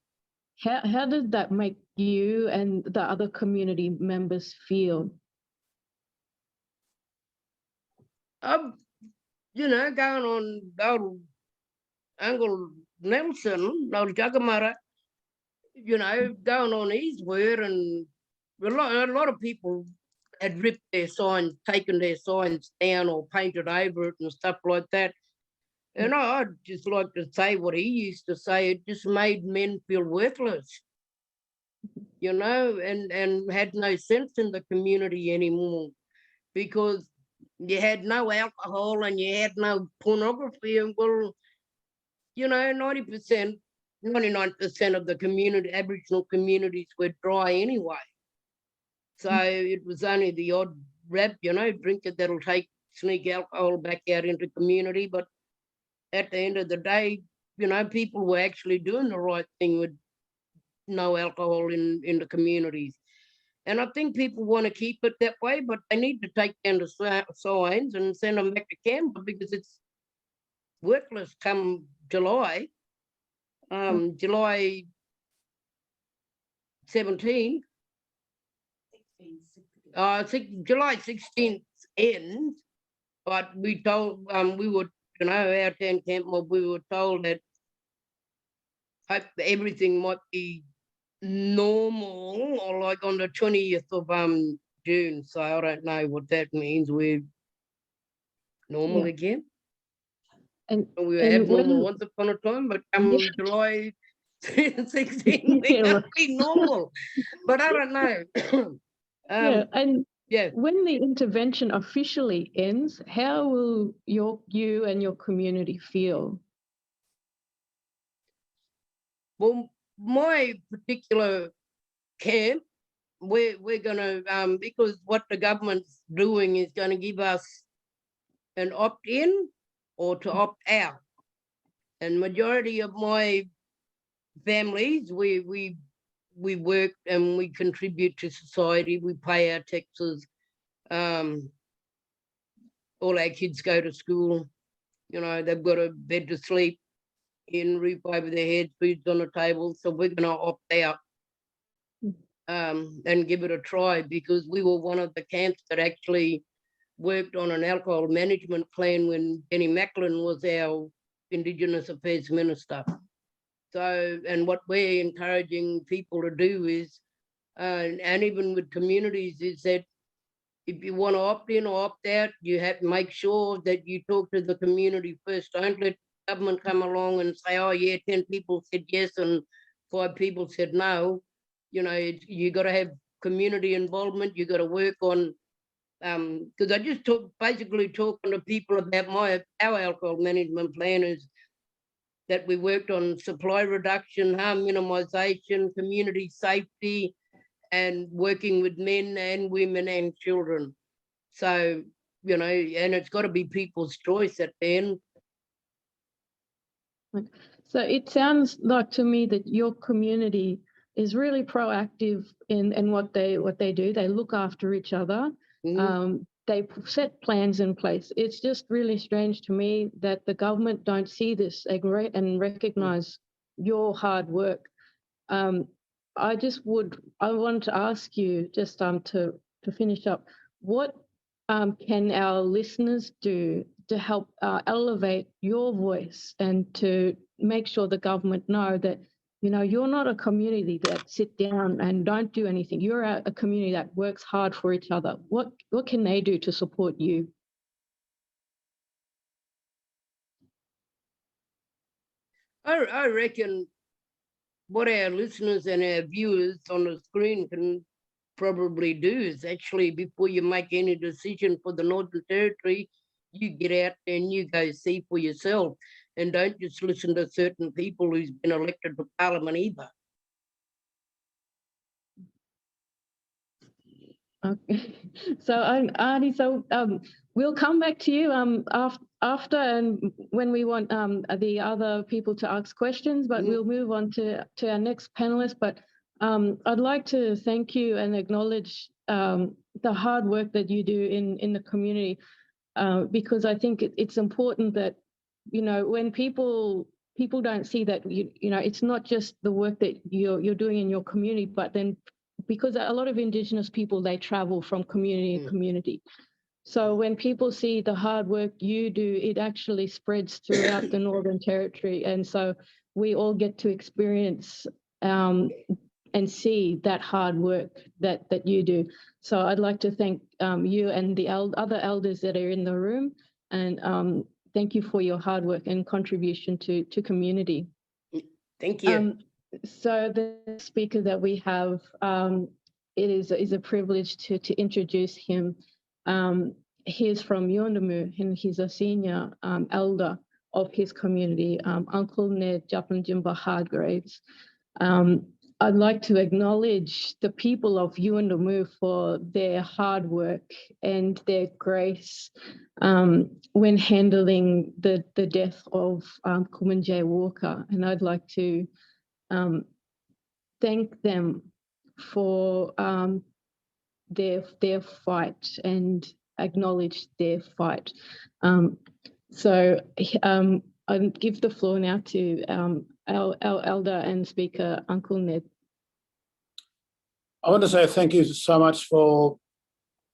How did that make you and the other community members feel? You know, going on old Uncle Nelson, old Jagamara, you know, going on his word, and a lot of people had ripped their signs, taken their signs down or painted over it and stuff like that. And I'd just like to say what he used to say, it just made men feel worthless, you know, and had no sense in the community anymore, because you had no alcohol and you had no pornography. And well, you know, 99% of the community, Aboriginal communities, were dry anyway. So it was only the odd rap, you know, drinker that'll sneak alcohol back out into community. But at the end of the day, you know, people were actually doing the right thing with no alcohol in the communities. And I think people want to keep it that way, but they need to take down the signs and send them back to Canberra, because it's worthless come July. July 17th. July 16th ends, but we told, we were, you know, our Tan camp mob, we were told that everything might be normal, or like on the 20th of June. So I don't know what that means. We're normal again. And we were abnormal once upon a time, but July 16 weeks Yeah. must be normal, but I don't know. Yeah, and Yeah. when the intervention officially ends, how will you and your community feel? Well, my particular camp, we're going to, because what the government's doing is going to give us an opt-in or to opt out. And majority of my families, we work and we contribute to society. We pay our taxes. All our kids go to school. You know, they've got a bed to sleep in, roof over their head, food's on the table. So we're going to opt out and give it a try, because we were one of the camps that actually worked on an alcohol management plan when Benny Macklin was our Indigenous Affairs Minister. So, and what we're encouraging people to do is, and even with communities, is that if you want to opt in or opt out, you have to make sure that you talk to the community first. Don't let government come along and say, oh yeah, 10 people said yes and 5 people said no. You know, you got to have community involvement. You got to work on, because I just basically talking to people about our alcohol management plan is that we worked on supply reduction, harm minimisation, community safety, and working with men and women and children. So, you know, and it's got to be people's choice at the end. So it sounds like to me that your community is really proactive in what they do. They look after each other. They set plans in place. It's just really strange to me that the government don't see this and recognise your hard work. I want to ask you just to finish up, what can our listeners do to help elevate your voice and to make sure the government know that, you know, you're not a community that sit down and don't do anything. You're a community that works hard for each other. What can they do to support you? I reckon what our listeners and our viewers on the screen can probably do is actually, before you make any decision for the Northern Territory, you get out there and you go see for yourself, and don't just listen to certain people who's been elected to Parliament either. Okay, so Arnie, so we'll come back to you after and when we want the other people to ask questions, but we'll move on to our next panelist. But I'd like to thank you and acknowledge the hard work that you do in the community, because I think it's important that, you know, when people don't see that, you know, it's not just the work that you're doing in your community, but then because a lot of Indigenous people, they travel from community to community. So when people see the hard work you do, it actually spreads throughout the Northern Territory. And so we all get to experience and see that hard work that you do. So I'd like to thank you and the other elders that are in the room, and thank you for your hard work and contribution to community. Thank you. So the speaker that we have, it is a privilege to introduce him. He is from Yuendumu, and he's a senior elder of his community, Uncle Ned Jampijinpa Hargraves. I'd like to acknowledge the people of Yuendumu for their hard work and their grace when handling the death of Kumanjay Walker, and I'd like to thank them for their fight and acknowledge their fight. So I'll give the floor now to our elder and speaker, Uncle Ned. I want to say thank you so much for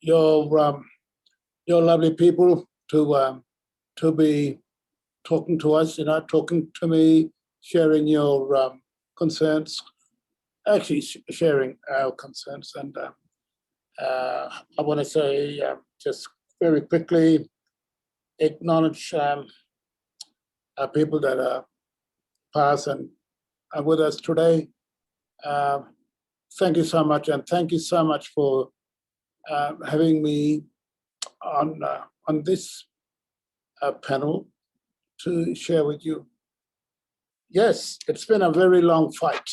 your lovely people to be talking to us, you know, talking to me, sharing your concerns, actually sharing our concerns. And I want to say just very quickly, acknowledge people that are past and with us today. Thank you so much, and thank you so much for having me on this panel to share with you. Yes, it's been a very long fight,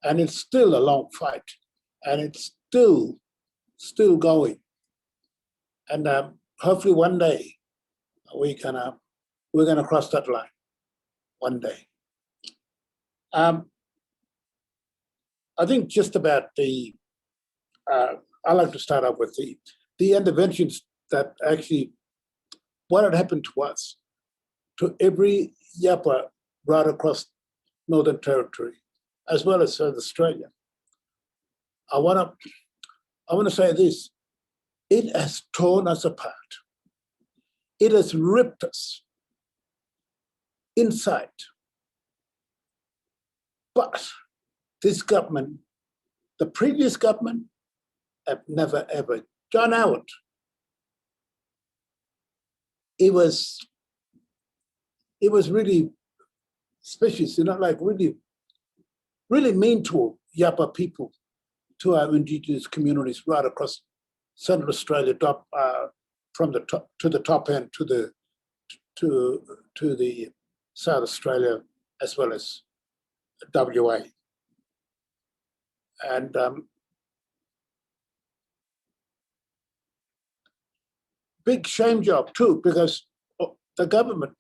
and it's still a long fight, and it's still going. And hopefully one day we're gonna cross that line. One day. I think just about I like to start off with the interventions that actually, what had happened to us, to every Yapa right across Northern Territory, as well as South Australia. I want to say this, it has torn us apart. It has ripped us inside. But this government, the previous government, have never ever. John Howard, it was really specious, like really mean to Yapa people, to our Indigenous communities right across Central Australia, from the top to the top end to the South Australia, as well as WA. And big shame job too, because the government,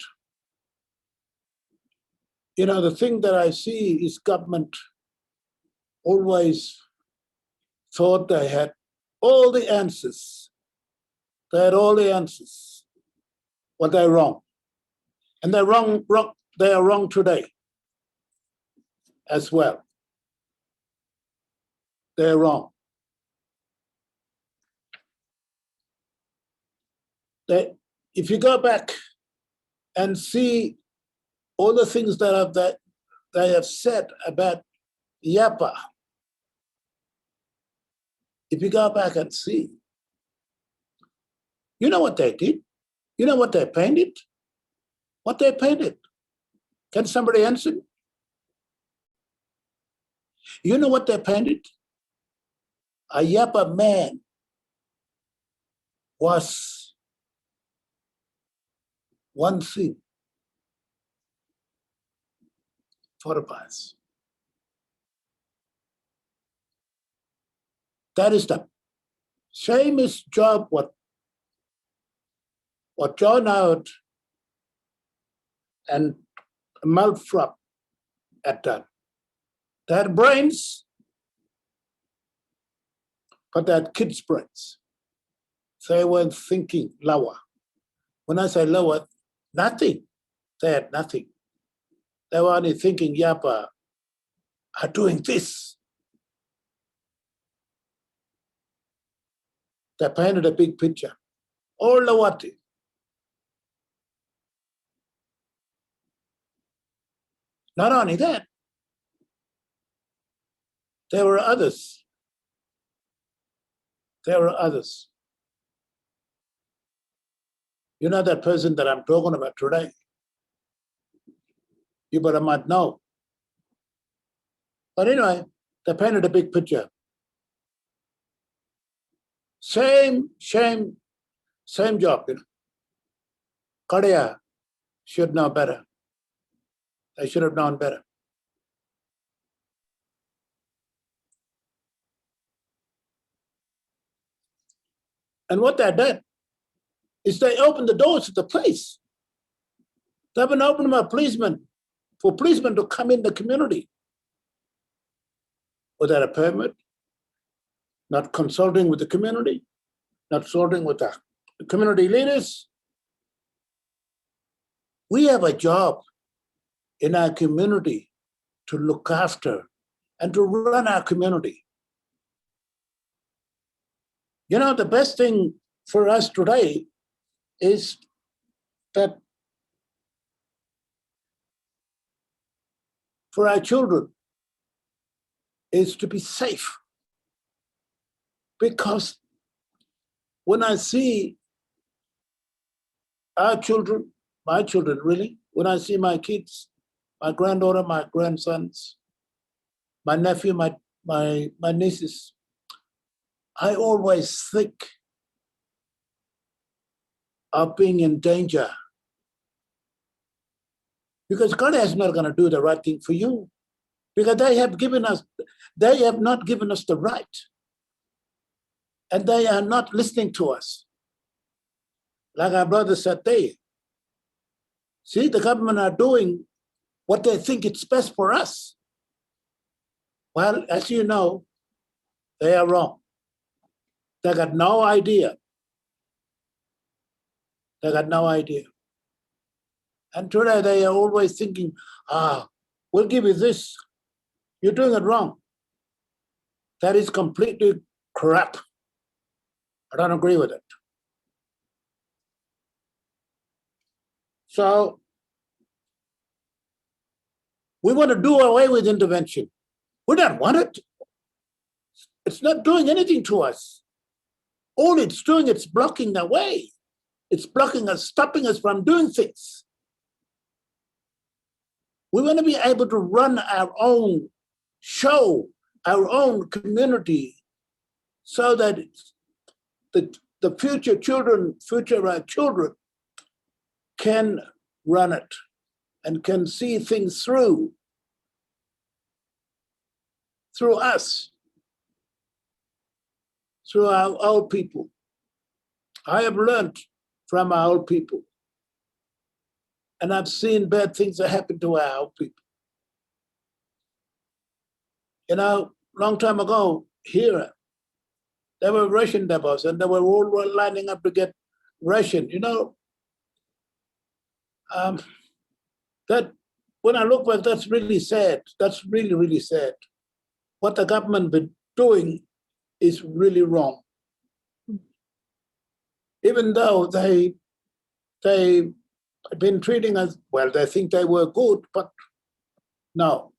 the thing that I see is government always thought they had all the answers. They had all the answers. Well, they're wrong. And they're wrong, they are wrong today as well. They're wrong. If you go back and see all the things that they have said about Yapa, if you go back and see, you know what they did? You know what they painted? What they painted? Can somebody answer? You know what they painted? A Yapa man was one thing for the past. That is the shameous job what John Howard and Malfrup had done. They had brains, but they had kids' brains. They weren't thinking lower. When I say lower, nothing. They had nothing. They were only thinking Yapa are doing this. They painted a big picture. All Lawati. Not only that, there were others. There were others. You know that person that I'm talking about today? You better might know. But anyway, they painted a big picture. Same job, Korea should know better. They should have known better. And what they did is they opened the doors to the police. They haven't opened them for policemen to come in the community without a permit, not consulting with the community, not consulting with the community leaders. We have a job in our community to look after and to run our community. The best thing for us today is that for our children is to be safe. Because when I see our children, my children really, when I see my kids, my granddaughter, my grandsons, my nephew, my nieces, I always think of being in danger. Because God is not going to do the right thing for you. Because they have not given us the right. And they are not listening to us. Like our brother said there. See, the government are doing what they think it's best for us. Well, as you know, they are wrong. They got no idea. They got no idea. And today they are always thinking, we'll give you this. You're doing it wrong. That is completely crap. I don't agree with it. So we want to do away with intervention. We don't want it. It's not doing anything to us. All it's doing, it's blocking the way. It's blocking us, stopping us from doing things. We want to be able to run our own show, our own community, so that the future children can run it and can see things through us, through our old people. I have learned from our old people, and I've seen bad things that happen to our old people. You know, long time ago here, there were Russian depots, and they were all lining up to get ration. You know, that when I look back, that's really sad. That's really, really sad. What the government been doing is really wrong. Even though they've been treating us well, they think they were good, but no.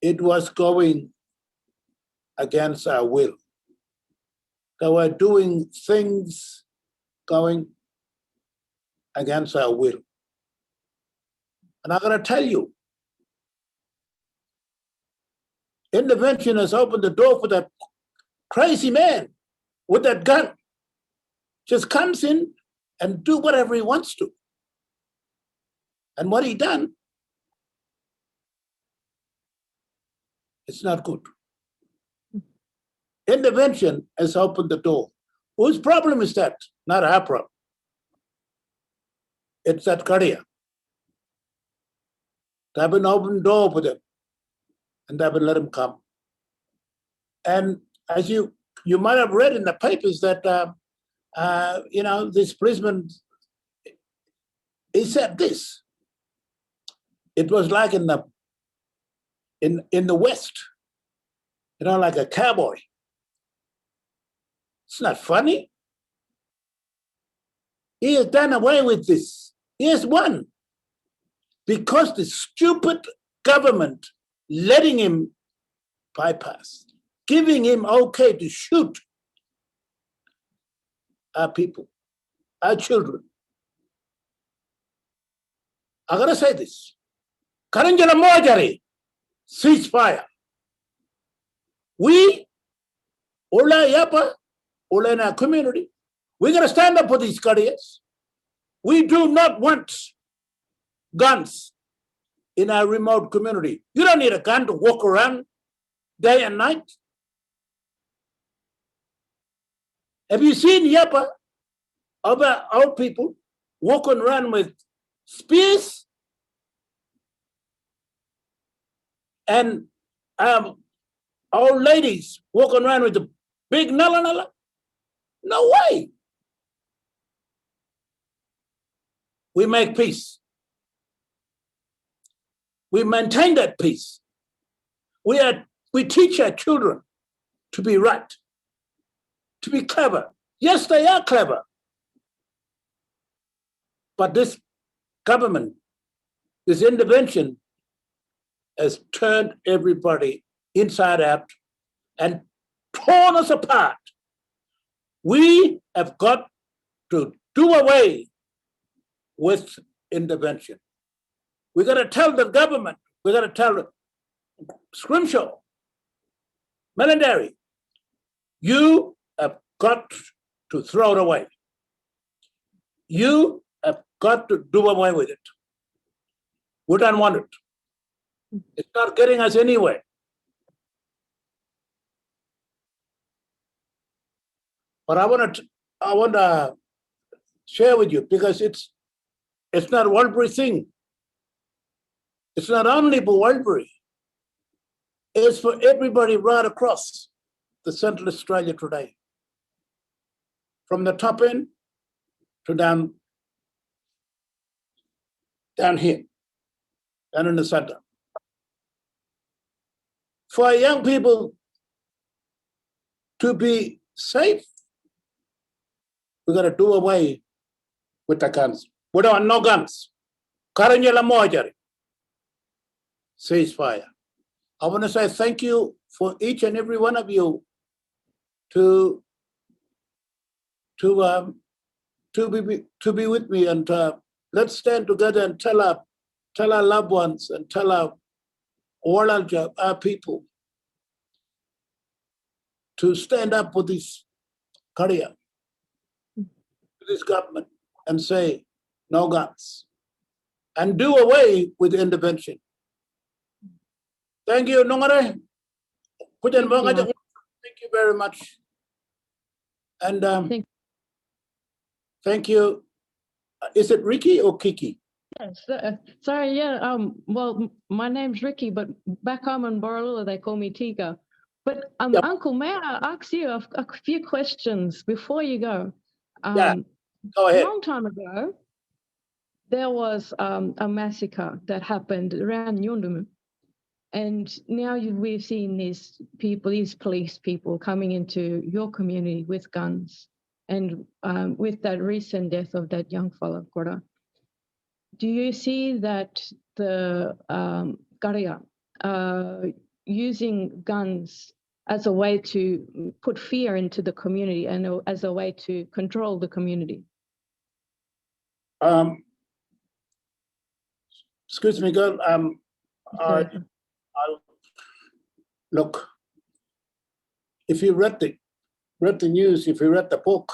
It was going against our will. They were doing things going against our will. And I'm going to tell you, intervention has opened the door for that crazy man with that gun. Just comes in and do whatever he wants to. And what he done, it's not good. Intervention has opened the door. Whose problem is that? Not our problem. It's that Korea. They've been opened the door for them, and they've been let them come. And as you might have read in the papers that this policeman, he said this. It was like in the West, like a cowboy. It's not funny. He has done away with this. He has won. Because the stupid government letting him bypass, giving him okay to shoot our people, our children. I gotta say this. Karanjala Mojari, ceasefire. We, Ola Yapa, Ola in our community, we're gonna stand up for these careers. We do not want guns in our remote community. You don't need a gun to walk around day and night. Have you seen Yapa, other old people walking around with spears and old ladies walking around with the big nala? No way. We make peace. We maintain that peace. We teach our children to be right, to be clever. Yes, they are clever. But this government, this intervention has turned everybody inside out and torn us apart. We have got to do away with intervention. We got to tell the government, we got to tell Scrimshaw, Melendary, you have got to throw it away. You have got to do away with it. We don't want it. It's not getting us anywhere. But I want to share with you, because it's not a Warlpiri thing. It's not only for Warlpiri. It's for everybody right across the Central Australia today. From the top end to down here, down in the center. For our young people to be safe, we got to do away with the guns. We don't want no guns. Karanyala Mojari. Ceasefire. I want to say thank you for each and every one of you to be with me, and let's stand together and tell our loved ones and tell all our people to stand up for this career, this government, and say no guns, and do away with intervention. Thank you, Nongare. Thank you very much. And thank you. Is it Ricky or Kiki? Yes, sorry, yeah. Well, my name's Ricky, but back home in Borroloola, they call me Tika. But Yep. Uncle, may I ask you a few questions before you go? Yeah, go A ahead. long time ago, there was a massacre that happened around Yuendumu. And now we've seen these people, these police people coming into your community with guns. And with that recent death of that young fella, Kora, do you see that the Garia using guns as a way to put fear into the community and as a way to control the community? Excuse me, girl. Look, if you read the news, if you read the book,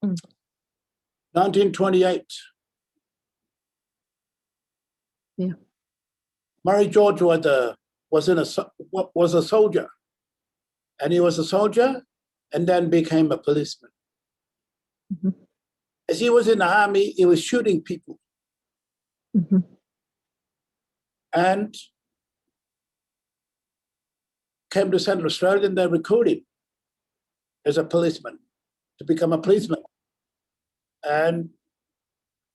1928. Yeah. Murray George was a soldier, and he was a soldier, and then became a policeman. Mm-hmm. As he was in the army, he was shooting people, and came to Central Australia, and they recruited him as a policeman to become a policeman. And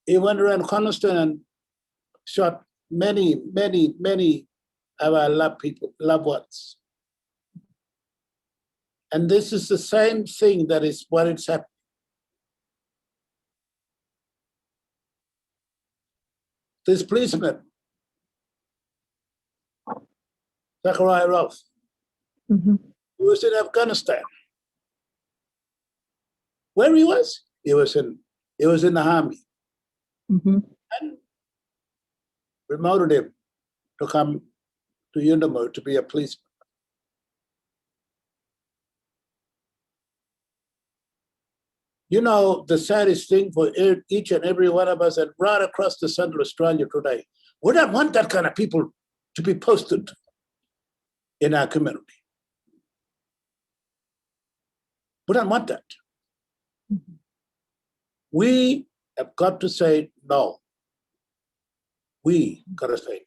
he went around Coniston and shot many, many, many of our loved ones. And this is the same thing that is what is happening. This policeman, Zachariah Roth, he was in Afghanistan. Where he was? He was in the army. And promoted him to come to Yuendumu to be a policeman. You know, the saddest thing for each and every one of us, and right across the Central Australia today, we don't want that kind of people to be posted in our community. We don't want that. We have got to say no. We got to say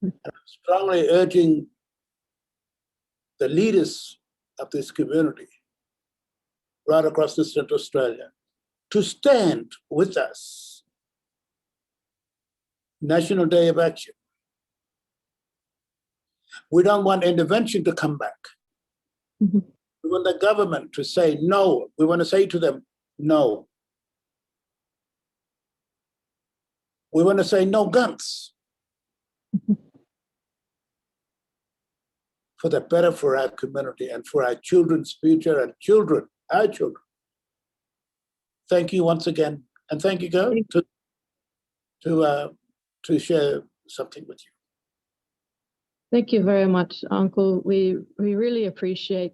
no. I'm strongly urging the leaders of this community right across the Central Australia to stand with us. National Day of Action. We don't want intervention to come back. We want the government to say no. We want to say to them, no. We want to say no guns. For the better for our community and for our children's future and our children. Thank you once again. And thank you, girl. to share something with you. Thank you very much, Uncle. We really appreciate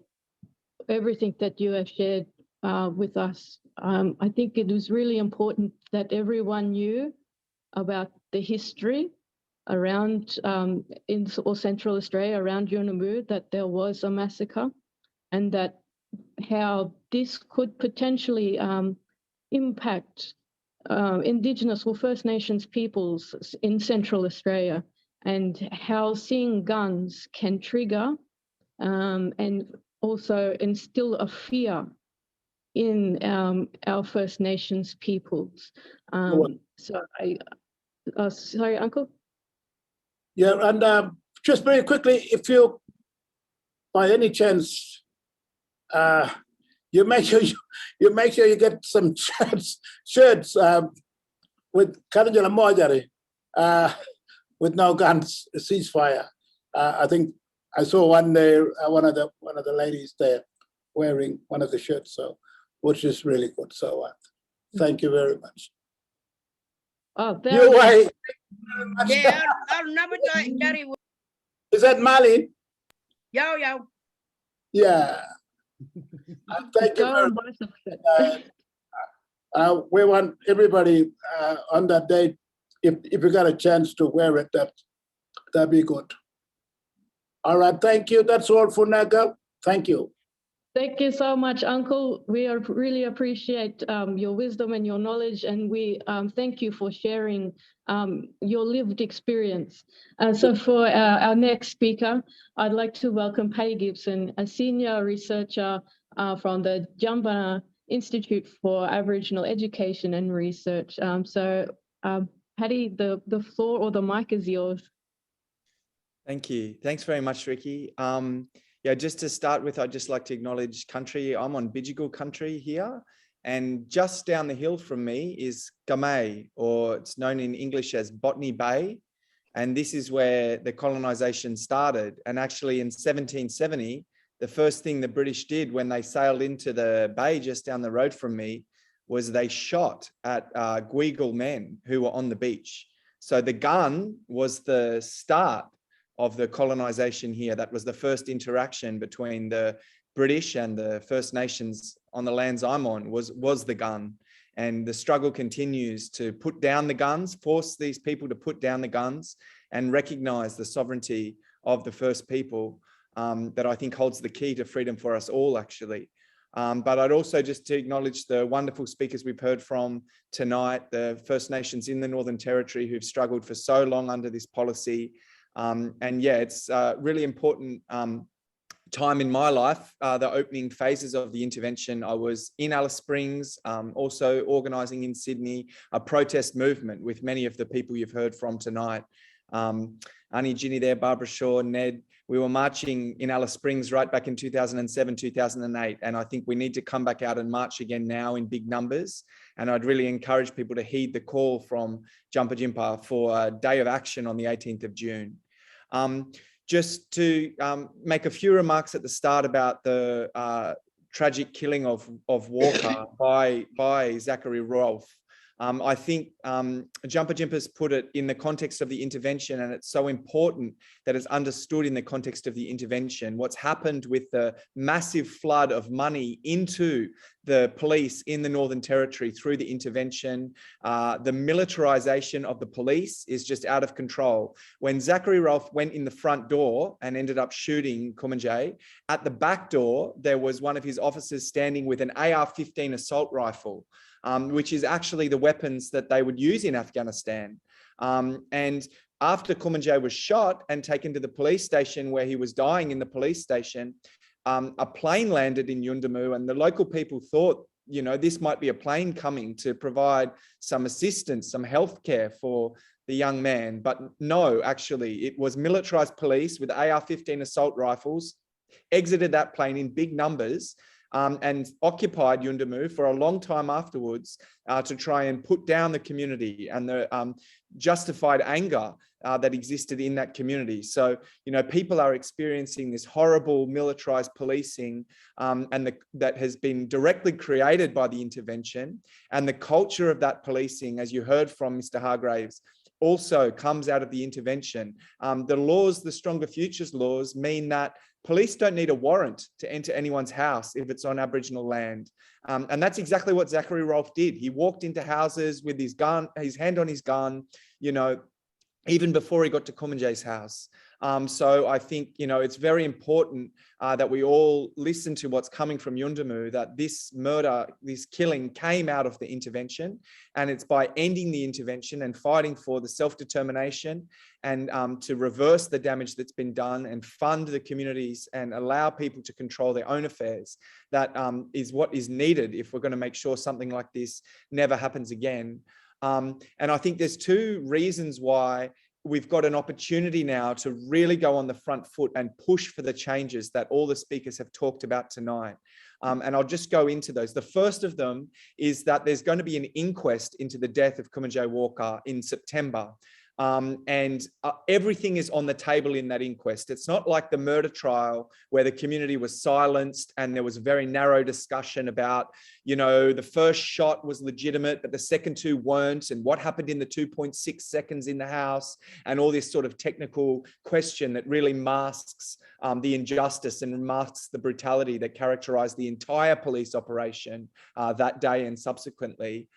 everything that you have shared with us. I think it was really important that everyone knew about the history around in Central Australia, around Yuendumu, that there was a massacre, and that how this could potentially impact Indigenous or First Nations peoples in Central Australia, and how seeing guns can trigger and also instill a fear in our First Nations peoples. Sorry, Uncle? Yeah, and just very quickly, if you, by any chance, you make sure you get some shirts with Karangala Mojari, with no guns, ceasefire. I think I saw one there, one of the ladies there wearing one of the shirts, so which is really good. So thank you very much. Oh, Your way. Yeah, I'll never die. Is that Mali? Yo. Yeah. Thank you very much. We want everybody on that day, if you got a chance to wear it, that'd be good. All right, thank you. That's all for Naga. Thank you. Thank you so much, Uncle. We really appreciate your wisdom and your knowledge, and we thank you for sharing your lived experience. So for our next speaker, I'd like to welcome Paddy Gibson, a senior researcher from the Jambana Institute for Aboriginal Education and Research. Paddy, the floor or the mic is yours. Thank you. Thanks very much, Ricky. Yeah, just to start with, I'd just like to acknowledge country. I'm on Bidjigal country here, and just down the hill from me is Gamay, or it's known in English as Botany Bay. And this is where the colonization started. And actually in 1770, the first thing the British did when they sailed into the bay just down the road from me was they shot at Guyula men who were on the beach. So the gun was the start of the colonization here. That was the first interaction between the British and the First Nations on the lands I'm on, was the gun. And the struggle continues to put down the guns, force these people to put down the guns and recognize the sovereignty of the first people, that I think holds the key to freedom for us all, actually. But I'd also just to acknowledge the wonderful speakers we've heard from tonight, the First Nations in the Northern Territory who've struggled for so long under this policy. And yeah, it's a really important time in my life, the opening phases of the intervention. I was in Alice Springs, also organising in Sydney, a protest movement with many of the people you've heard from tonight. Annie, Ginny there, Barbara Shaw, Ned. We were marching in Alice Springs right back in 2007, 2008. And I think we need to come back out and march again now in big numbers. And I'd really encourage people to heed the call from Jampijinpa for a day of action on the 18th of June. Just to make a few remarks at the start about the tragic killing of Walker by Zachary Rolfe. I think Jampijinpa's put it in the context of the intervention, and it's so important that it's understood in the context of the intervention. What's happened with the massive flood of money into the police in the Northern Territory through the intervention, the militarization of the police is just out of control. When Zachary Rolfe went in the front door and ended up shooting Kumanjay, at the back door, there was one of his officers standing with an AR-15 assault rifle, which is actually the weapons that they would use in Afghanistan. And after Kumanjay was shot and taken to the police station where he was dying in the police station, a plane landed in Yuendumu, and the local people thought, you know, this might be a plane coming to provide some assistance, some healthcare for the young man. But no, actually, it was militarized police with AR-15 assault rifles, exited that plane in big numbers, and occupied Yuendumu for a long time afterwards to try and put down the community and the justified anger that existed in that community. So, people are experiencing this horrible militarized policing that has been directly created by the intervention, and the culture of that policing, as you heard from Mr. Hargraves, also comes out of the intervention. The laws, the Stronger Futures laws, mean that police don't need a warrant to enter anyone's house if it's on Aboriginal land. And that's exactly what Zachary Rolfe did. He walked into houses with his gun, his hand on his gun, even before he got to Kumanjayi's house. So I think, it's very important that we all listen to what's coming from Yuendumu, that this murder, this killing came out of the intervention, and it's by ending the intervention and fighting for the self-determination and to reverse the damage that's been done and fund the communities and allow people to control their own affairs. That is what is needed if we're going to make sure something like this never happens again. And I think there's two reasons why we've got an opportunity now to really go on the front foot and push for the changes that all the speakers have talked about tonight. And I'll just go into those. The first of them is that there's going to be an inquest into the death of Kumanjayi Walker in September. And everything is on the table in that inquest. It's not like the murder trial where the community was silenced and there was a very narrow discussion about, the first shot was legitimate, but the second two weren't, and what happened in the 2.6 seconds in the house, and all this sort of technical question that really masks the injustice and masks the brutality that characterized the entire police operation that day and subsequently.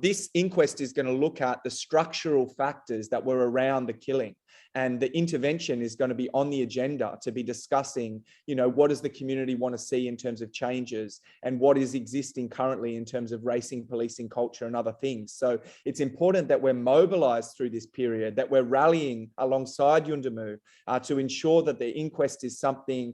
This inquest is going to look at the structural factors that were around the killing, and the intervention is going to be on the agenda to be discussing, what does the community want to see in terms of changes, and what is existing currently in terms of racing, policing culture and other things. So it's important that we're mobilized through this period, that we're rallying alongside Yuendumu to ensure that the inquest is something,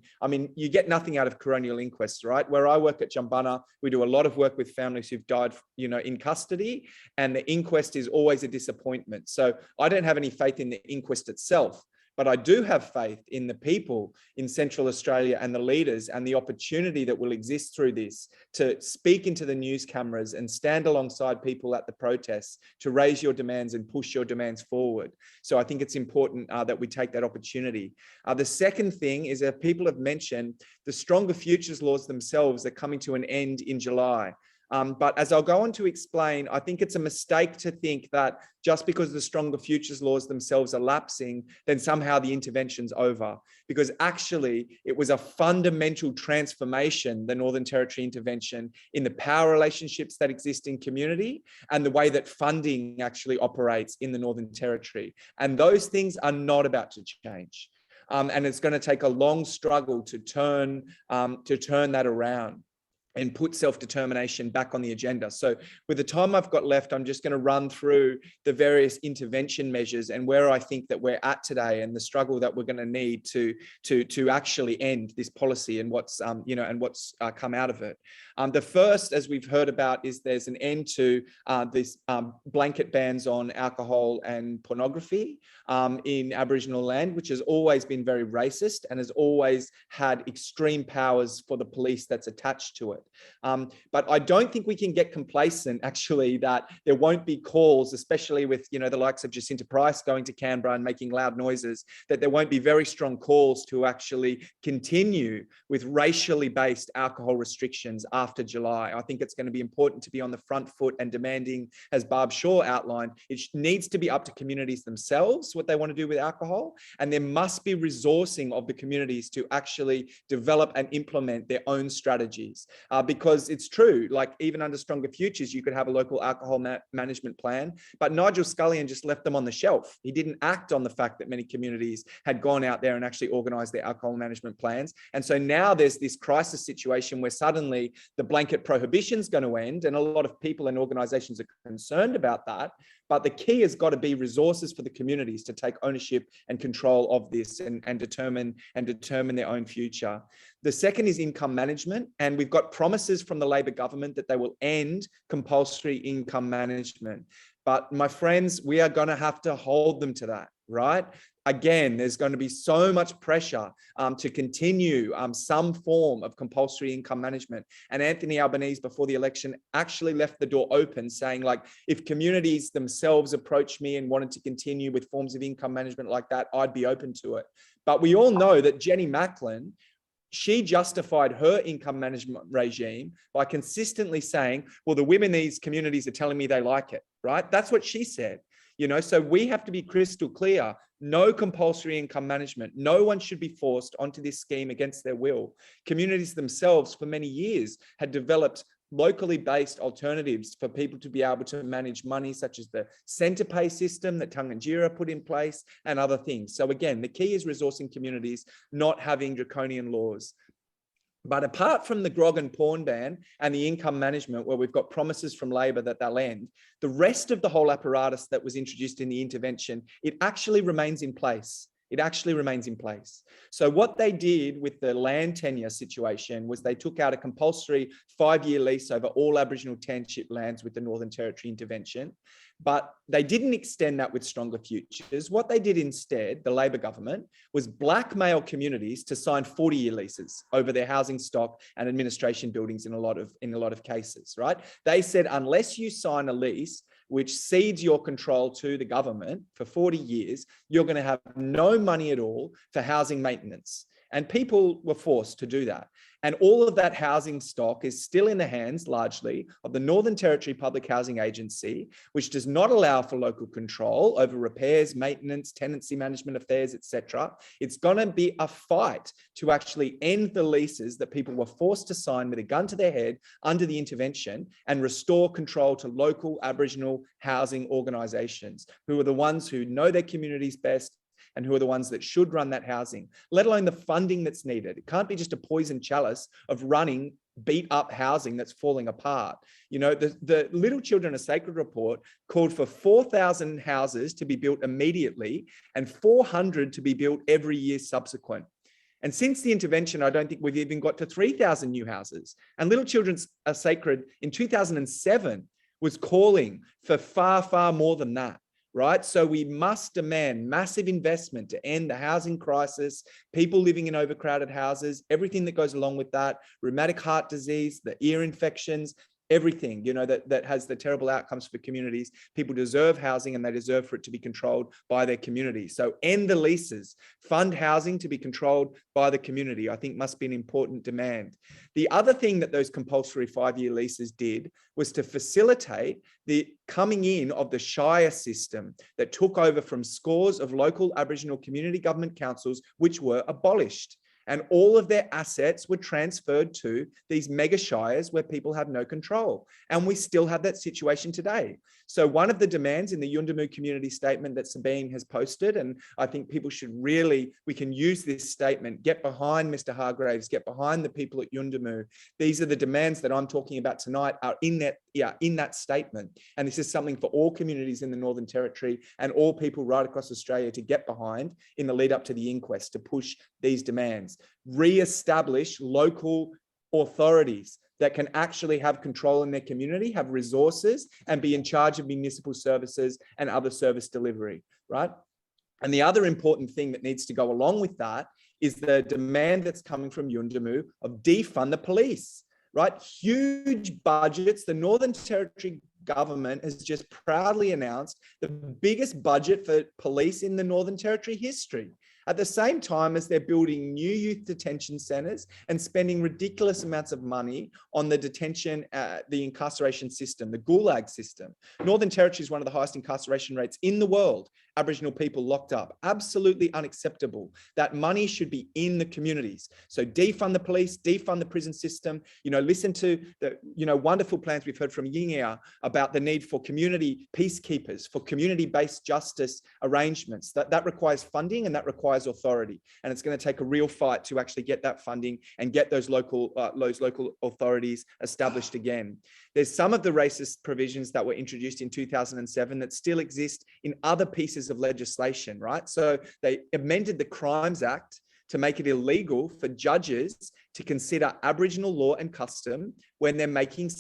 you get nothing out of coronial inquests, right? Where I work at Jambana, we do a lot of work with families who've died, in custody, and the inquest is always a disappointment. So I don't have any faith in the inquest itself, but I do have faith in the people in Central Australia and the leaders and the opportunity that will exist through this to speak into the news cameras and stand alongside people at the protests to raise your demands and push your demands forward. So I think it's important that we take that opportunity. The second thing is that people have mentioned the Stronger Futures laws themselves are coming to an end in July. But as I'll go on to explain, I think it's a mistake to think that just because the Stronger Futures laws themselves are lapsing, then somehow the intervention's over. Because actually, it was a fundamental transformation, the Northern Territory intervention, in the power relationships that exist in community and the way that funding actually operates in the Northern Territory. And those things are not about to change. And it's going to take a long struggle to turn that around and put self-determination back on the agenda. So with the time I've got left, I'm just going to run through the various intervention measures and where I think that we're at today and the struggle that we're going to need to actually end this policy and what's come out of it. The first, as we've heard about, is there's an end to this blanket bans on alcohol and pornography in Aboriginal land, which has always been very racist and has always had extreme powers for the police that's attached to it. But I don't think we can get complacent, actually, that there won't be calls, especially with, the likes of Jacinta Price going to Canberra and making loud noises, that there won't be very strong calls to actually continue with racially based alcohol restrictions after July. I think it's going to be important to be on the front foot and demanding, as Barb Shaw outlined, it needs to be up to communities themselves what they want to do with alcohol. And there must be resourcing of the communities to actually develop and implement their own strategies. Because it's true, like even under Stronger Futures, you could have a local alcohol management plan, but Nigel Scullion just left them on the shelf. He didn't act on the fact that many communities had gone out there and actually organized their alcohol management plans. And so now there's this crisis situation where suddenly the blanket prohibition is going to end, and a lot of people and organizations are concerned about that. But the key has got to be resources for the communities to take ownership and control of this and determine their own future. The second is income management. And we've got promises from the Labor government that they will end compulsory income management. But my friends, we are going to have to hold them to that, right? again, there's going to be so much pressure to continue some form of compulsory income management. And Anthony Albanese, before the election, actually left the door open, saying, like, if communities themselves approached me and wanted to continue with forms of income management like that, I'd be open to it. But we all know that Jenny Macklin, she justified her income management regime by consistently saying, well, the women in these communities are telling me they like it, right? That's what she said. You know, so we have to be crystal clear. No compulsory income management. No one should be forced onto this scheme against their will. Communities themselves for many years had developed locally based alternatives for people to be able to manage money, such as the centre pay system that Tarntjira put in place and other things. So again, the key is resourcing communities, not having draconian laws. But apart from the grog and porn ban and the income management, where we've got promises from Labor that they'll end, the rest of the whole apparatus that was introduced in the intervention, it actually remains in place. It actually remains in place. So what they did with the land tenure situation was they took out a compulsory 5-year lease over all Aboriginal township lands with the Northern Territory intervention, but they didn't extend that with stronger futures. What they did instead, the Labor government, was blackmail communities to sign 40-year leases over their housing stock and administration buildings in a lot of cases, right? They said, unless you sign a lease which cedes your control to the government for 40 years, you're going to have no money at all for housing maintenance. And people were forced to do that. And all of that housing stock is still in the hands, largely, of the Northern Territory Public Housing Agency, which does not allow for local control over repairs, maintenance, tenancy management affairs, etc. It's going to be a fight to actually end the leases that people were forced to sign with a gun to their head under the intervention and restore control to local Aboriginal housing organisations, who are the ones who know their communities best and who are the ones that should run that housing, let alone the funding that's needed. It can't be just a poison chalice of running beat up housing that's falling apart. You know, the Little Children Are Sacred report called for 4,000 houses to be built immediately and 400 to be built every year subsequent. And since the intervention, I don't think we've even got to 3,000 new houses. And Little Children Are Sacred in 2007 was calling for far, far more than that. Right? So we must demand massive investment to end the housing crisis, people living in overcrowded houses, everything that goes along with that, rheumatic heart disease, the ear infections, everything, you know, that has the terrible outcomes for communities. People deserve housing and they deserve for it to be controlled by their community. So end the leases, fund housing to be controlled by the community, I think must be an important demand. The other thing that those compulsory 5-year leases did was to facilitate the coming in of the shire system that took over from scores of local Aboriginal community government councils, which were abolished. And all of their assets were transferred to these mega shires where people have no control. And we still have that situation today. So one of the demands in the Yuendumu community statement that Sabine has posted, and I think people should really, we can use this statement, get behind Mr. Hargraves, get behind the people at Yuendumu. These are the demands that I'm talking about tonight are in that statement. And this is something for all communities in the Northern Territory and all people right across Australia to get behind in the lead up to the inquest, to push these demands. Re-establish local authorities that can actually have control in their community, have resources, and be in charge of municipal services and other service delivery, right? And the other important thing that needs to go along with that is the demand that's coming from Yuendumu of defund the police, right? Huge budgets. The Northern Territory government has just proudly announced the biggest budget for police in the Northern Territory history, at the same time as they're building new youth detention centres and spending ridiculous amounts of money on the detention, the incarceration system, the gulag system. Northern Territory is one of the highest incarceration rates in the world. Aboriginal people locked up, absolutely unacceptable. That money should be in the communities. So defund the police, defund the prison system, you know, listen to the, you know, wonderful plans we've heard from Yingiya about the need for community peacekeepers, for community-based justice arrangements. That requires funding and that requires authority. And it's going to take a real fight to actually get that funding and get those local authorities established again. There's some of the racist provisions that were introduced in 2007 that still exist in other pieces of legislation, right? So they amended the Crimes Act to make it illegal for judges to consider Aboriginal law and custom when they're making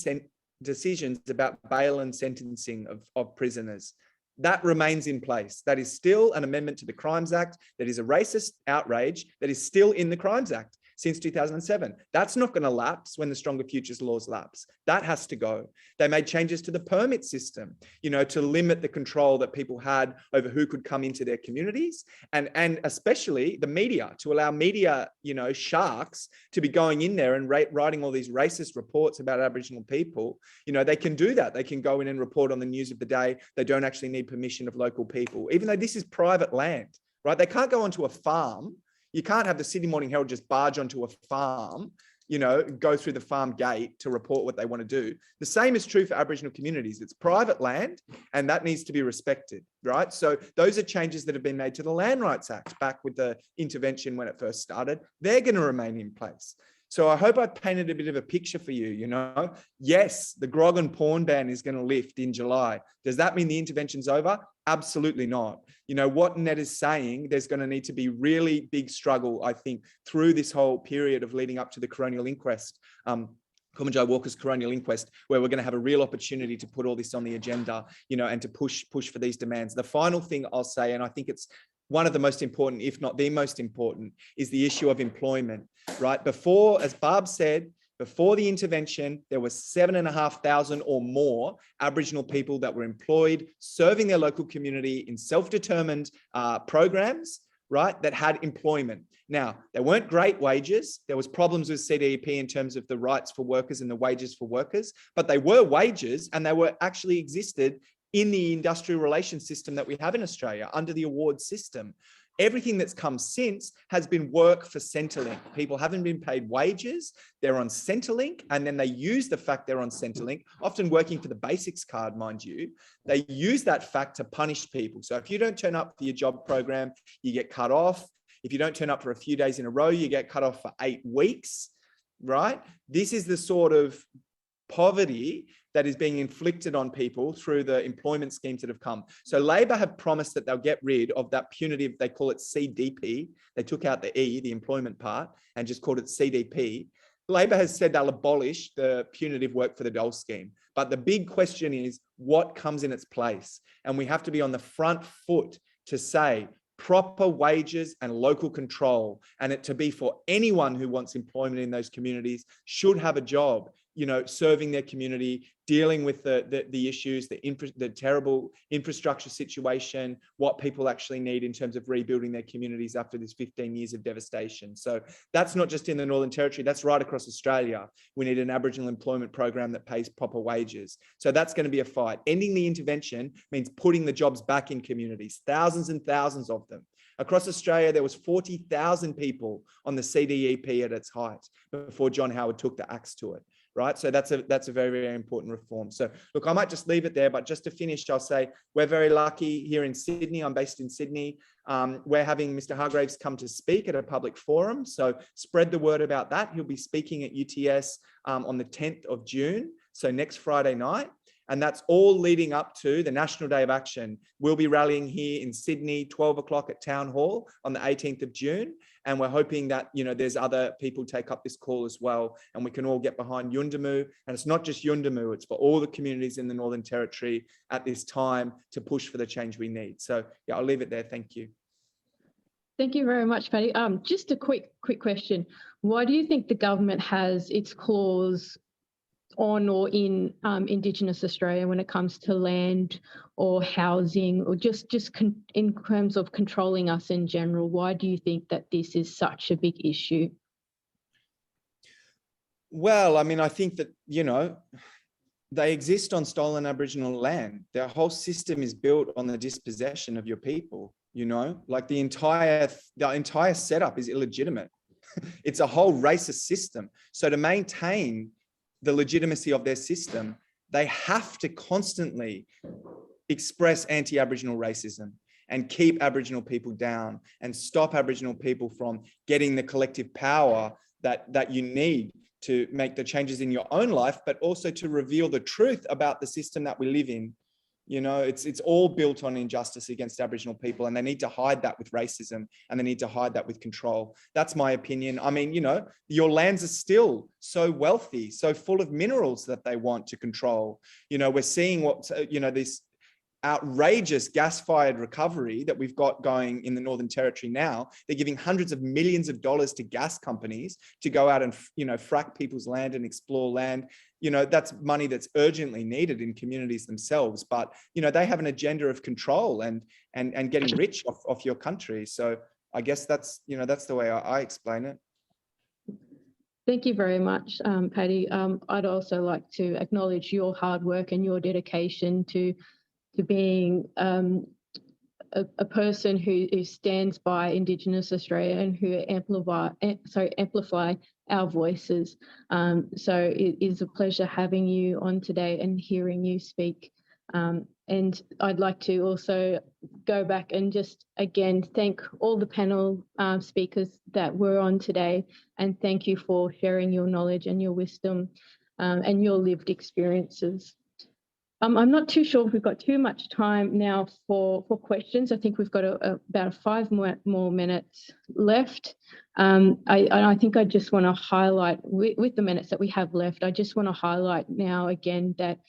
decisions about bail and sentencing of prisoners. That remains in place. That is still an amendment to the Crimes Act. That is a racist outrage that is still in the Crimes Act since 2007. That's not going to lapse when the Stronger Futures laws lapse. That has to go. They made changes to the permit system, you know, to limit the control that people had over who could come into their communities, and especially the media, to allow media, you know, sharks to be going in there and writing all these racist reports about Aboriginal people. You know, they can do that. They can go in and report on the news of the day. They don't actually need permission of local people, even though this is private land, right? They can't go onto a farm. You can't have the Sydney Morning Herald just barge onto a farm, you know, go through the farm gate to report what they want to do. The same is true for Aboriginal communities. It's private land and that needs to be respected, right? So those are changes that have been made to the Land Rights Act back with the intervention when it first started. They're going to remain in place. So I hope I painted a bit of a picture for you, you know. Yes, the grog and porn ban is going to lift in July. Does that mean the intervention's over? Absolutely not. You know, what Ned is saying, there's going to need to be really big struggle, I think, through this whole period of leading up to the coronial inquest, Kumanjai Walker's coronial inquest, where we're going to have a real opportunity to put all this on the agenda, you know, and to push for these demands. The final thing I'll say, and I think it's one of the most important, if not the most important, is the issue of employment, right? Before, as Barb said, before the intervention, there were 7,500 or more Aboriginal people that were employed, serving their local community in self-determined programs, right, that had employment. Now, they weren't great wages. There was problems with CDEP in terms of the rights for workers and the wages for workers, but they were wages and they were actually existed in the industrial relations system that we have in Australia under the award system. Everything that's come since has been work for Centrelink. People haven't been paid wages. They're on Centrelink, and then they use the fact they're on Centrelink, often working for the basics card, mind you. They use that fact to punish people. So if you don't turn up for your job program, you get cut off. If you don't turn up for a few days in a row, you get cut off for 8 weeks, right? This is the sort of poverty that is being inflicted on people through the employment schemes that have come. So Labor have promised that they'll get rid of that punitive, they call it CDP. They took out the E, the employment part, and just called it CDP. Labor has said they'll abolish the punitive work for the dole scheme. But the big question is what comes in its place? And we have to be on the front foot to say proper wages and local control, and it to be for anyone who wants employment in those communities should have a job, you know, serving their community, dealing with the issues, the terrible infrastructure situation, what people actually need in terms of rebuilding their communities after this 15 years of devastation. So that's not just in the Northern Territory, that's right across Australia. We need an Aboriginal employment program that pays proper wages. So that's going to be a fight. Ending the intervention means putting the jobs back in communities, thousands and thousands of them. Across Australia, there was 40,000 people on the CDEP at its height before John Howard took the axe to it. Right. So that's a very, very important reform. So look, I might just leave it there, but just to finish, I'll say we're very lucky here in Sydney. I'm based in Sydney. We're having Mr. Hargraves come to speak at a public forum. So spread the word about that. He'll be speaking at UTS on the 10th of June. So next Friday night. And that's all leading up to the National Day of Action. We'll be rallying here in Sydney, 12 o'clock at Town Hall on the 18th of June. And we're hoping that, you know, there's other people take up this call as well. And we can all get behind Yuendumu. And it's not just Yuendumu, it's for all the communities in the Northern Territory at this time to push for the change we need. So yeah, I'll leave it there. Thank you. Thank you very much, Paddy. Just a quick question. Why do you think the government has its clause on or in Indigenous Australia when it comes to land or housing, or just in terms of controlling us in general? Why do you think that this is such a big issue? Well, I mean, I think that, you know, they exist on stolen Aboriginal land. Their whole system is built on the dispossession of your people, you know, like the entire setup is illegitimate. It's a whole racist system. So to maintain the legitimacy of their system, they have to constantly express anti-Aboriginal racism and keep Aboriginal people down and stop Aboriginal people from getting the collective power that you need to make the changes in your own life, but also to reveal the truth about the system that we live in. You know, it's all built on injustice against Aboriginal people, and they need to hide that with racism, and they need to hide that with control. That's my opinion. I mean, you know, your lands are still so wealthy, so full of minerals that they want to control. You know, we're seeing what, you know, this outrageous gas-fired recovery that we've got going in the Northern Territory now. They're giving hundreds of millions of dollars to gas companies to go out and, frack people's land and explore land. That's money that's urgently needed in communities themselves. But, they have an agenda of control and getting rich off your country. So I guess that's the way I explain it. Thank you very much, Paddy. I'd also like to acknowledge your hard work and your dedication to being a person who stands by Indigenous Australia and who amplify our voices. So it is a pleasure having you on today and hearing you speak. And I'd like to also go back and just again thank all the panel speakers that were on today, and thank you for sharing your knowledge and your wisdom and your lived experiences. I'm not too sure if we've got too much time now for questions. I think we've got about 5 more minutes left. I think I just want to highlight, with the minutes that we have left, I just want to highlight now again that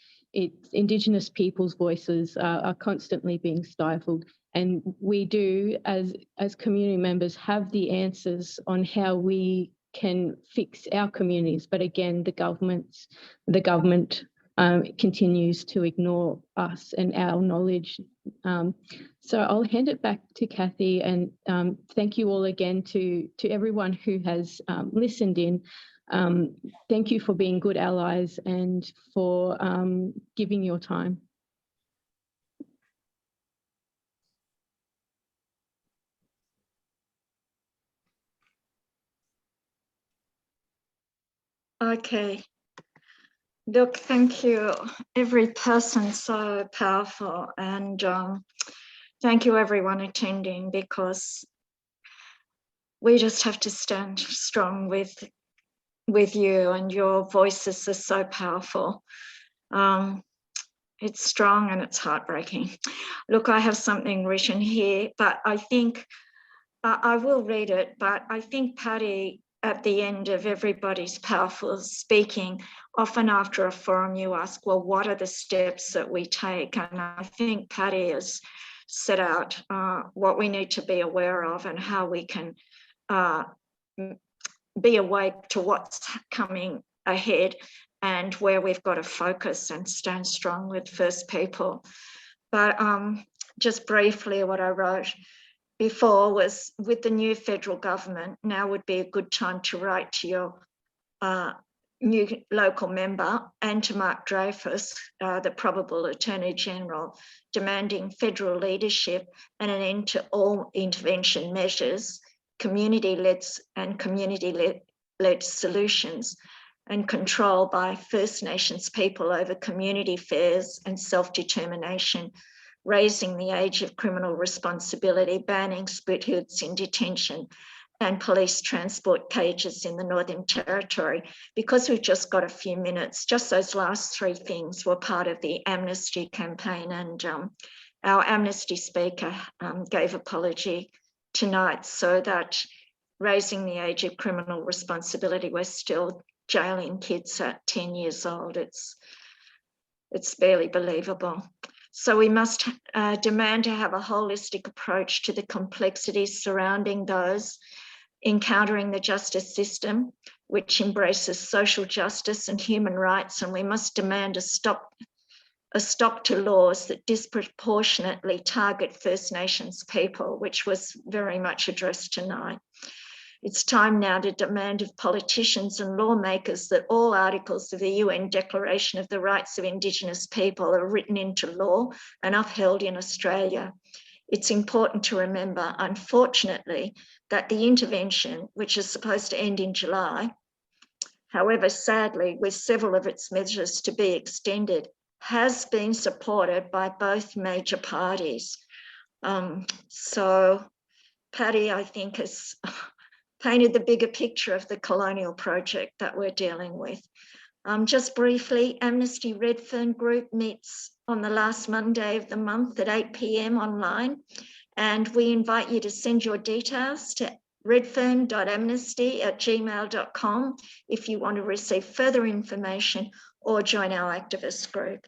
Indigenous people's voices are constantly being stifled, and we do, as community members, have the answers on how we can fix our communities. But again, the government continues to ignore us and our knowledge. So I'll hand it back to Kathy, and thank you all again to everyone who has listened in. Thank you for being good allies and for giving your time. Okay. Look, thank you. Every person so powerful, and thank you everyone attending, because we just have to stand strong with you, and your voices are so powerful. It's strong and it's heartbreaking. Look, I have something written here, but I think I will read it, but I think Paddy, at the end of everybody's powerful speaking, often after a forum you ask, well, what are the steps that we take? And I think Paddy has set out what we need to be aware of and how we can be awake to what's coming ahead and where we've got to focus and stand strong with First People. But just briefly, what I wrote before was, with the new federal government, now would be a good time to write to your new local member and to Mark Dreyfus, the probable Attorney General, demanding federal leadership and an end to all intervention measures, community-led solutions, and control by First Nations people over community affairs and self-determination, raising the age of criminal responsibility, banning split hoods in detention and police transport cages in the Northern Territory. Because we've just got a few minutes, just those last 3 things were part of the Amnesty campaign, and our Amnesty speaker gave apology tonight, so that raising the age of criminal responsibility, we're still jailing kids at 10 years old. It's barely believable. So we must demand to have a holistic approach to the complexities surrounding those encountering the justice system, which embraces social justice and human rights, and we must demand a stop to laws that disproportionately target First Nations people, which was very much addressed tonight. It's time now to demand of politicians and lawmakers that all articles of the UN Declaration of the Rights of Indigenous People are written into law and upheld in Australia. It's important to remember, unfortunately, that the intervention, which is supposed to end in July, however, sadly, with several of its measures to be extended, has been supported by both major parties. So Paddy, I think, has painted the bigger picture of the colonial project that we're dealing with. Just briefly, Amnesty Redfern Group meets on the last Monday of the month at 8 p.m. online, and we invite you to send your details to redfern.amnesty@gmail.com if you want to receive further information or join our activist group.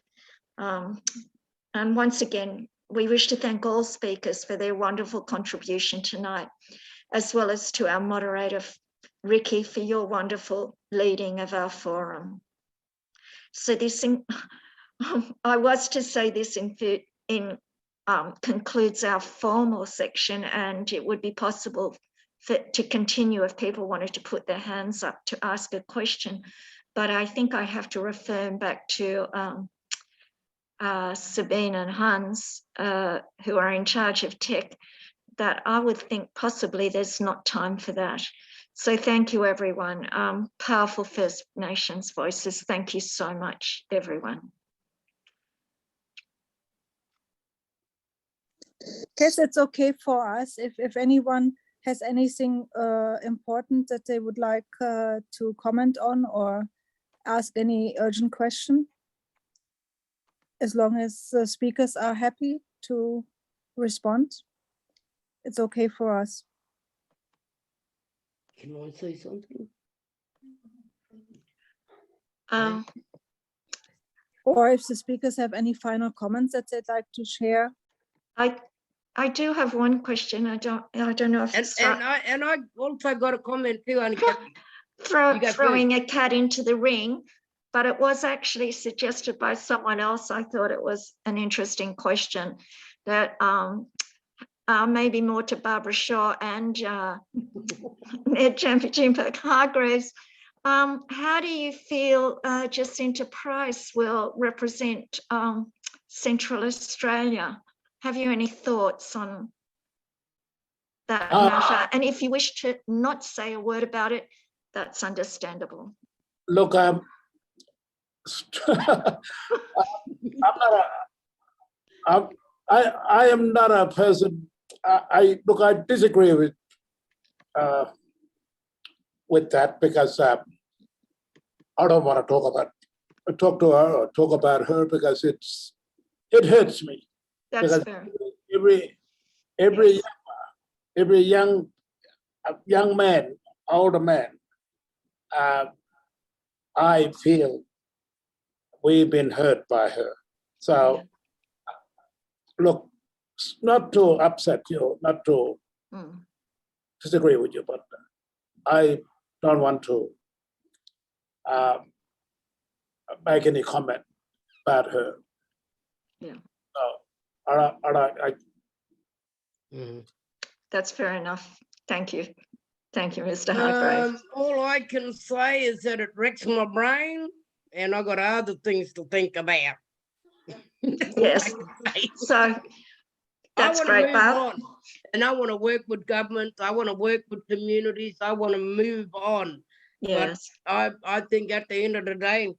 And once again, we wish to thank all speakers for their wonderful contribution tonight, as well as to our moderator, Ricky, for your wonderful leading of our forum. So this, I was to say this concludes our formal section, and it would be possible to continue if people wanted to put their hands up to ask a question. But I think I have to refer back to Sabine and Hans, who are in charge of tech, that I would think possibly there's not time for that. So thank you, everyone. Powerful First Nations voices. Thank you so much, everyone. Guess it's okay for us if anyone has anything important that they would like to comment on or ask any urgent question, as long as the speakers are happy to respond. It's okay for us. Can I say something? Or if the speakers have any final comments that they'd like to share. I do have one question. I don't know if it's And I also got a comment too, on throwing a cat into the ring, but it was actually suggested by someone else. I thought it was an interesting question that maybe more to Barbara Shaw and Jampijinpa Hargraves. How do you feel Jacinta Price will represent Central Australia? Have you any thoughts on that matter? And if you wish to not say a word about it, that's understandable. Look, I am not a person. I disagree with that, because I don't want to talk to her or talk about her, because it hurts me. That's because fair. every young man, older man, I feel we've been hurt by her. So, look, not to upset you, not to disagree with you, but I don't want to make any comment about her. Yeah. That's fair enough. Thank you. Thank you, Mr. Hargraves. All I can say is that it wrecks my brain, and I got other things to think about. Yes. So that's great, Barb. And I want to work with governments. I want to work with communities. I want to move on. Yes. But I think at the end of the day,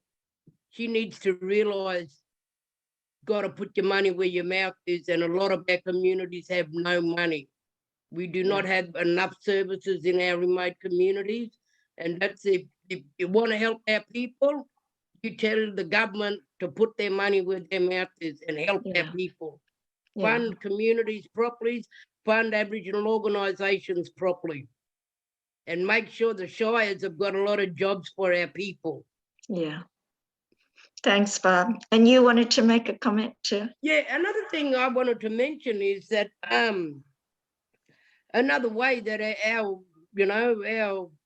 she needs to realise, got to put your money where your mouth is, and a lot of our communities have no money. We do not have enough services in our remote communities, and that's if you want to help our people, you tell the government to put their money where their mouth is and help our people. Fund communities properly, fund Aboriginal organisations properly, and make sure the shires have got a lot of jobs for our people. Yeah. Thanks, Barb. And you wanted to make a comment too? Yeah, another thing I wanted to mention is that another way that our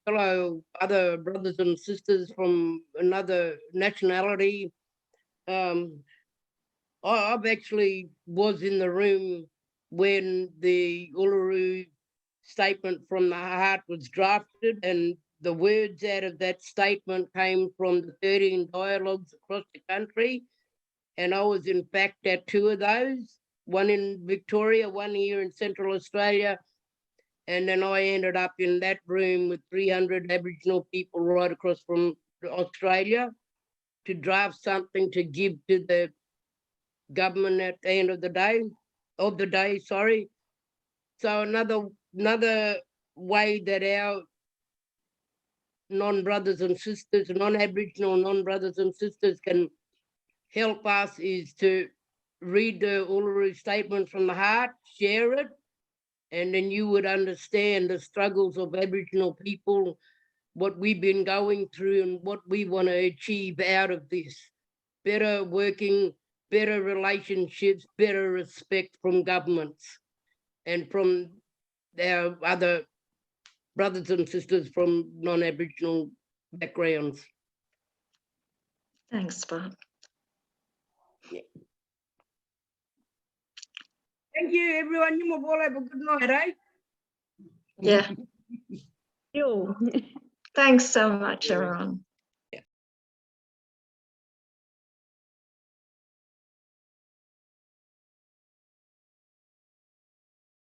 fellow other brothers and sisters from another nationality, I've actually was in the room when the Uluru Statement from the Heart was drafted, and the words out of that statement came from the 13 dialogues across the country. And I was in fact at 2 of those, one in Victoria, one here in Central Australia. And then I ended up in that room with 300 Aboriginal people right across from Australia to draft something to give to the government at the end of the day, So another way that our non-brothers and sisters, non-Aboriginal non-brothers and sisters can help us is to read the Uluru Statement from the Heart, share it, and then you would understand the struggles of Aboriginal people, what we've been going through and what we want to achieve out of this. Better working, better relationships, better respect from governments and from our other brothers and sisters from non-Aboriginal backgrounds. Thanks, Bob. Thank you, everyone. You all have a good night, eh? Yeah. Yo. Thanks so much, everyone.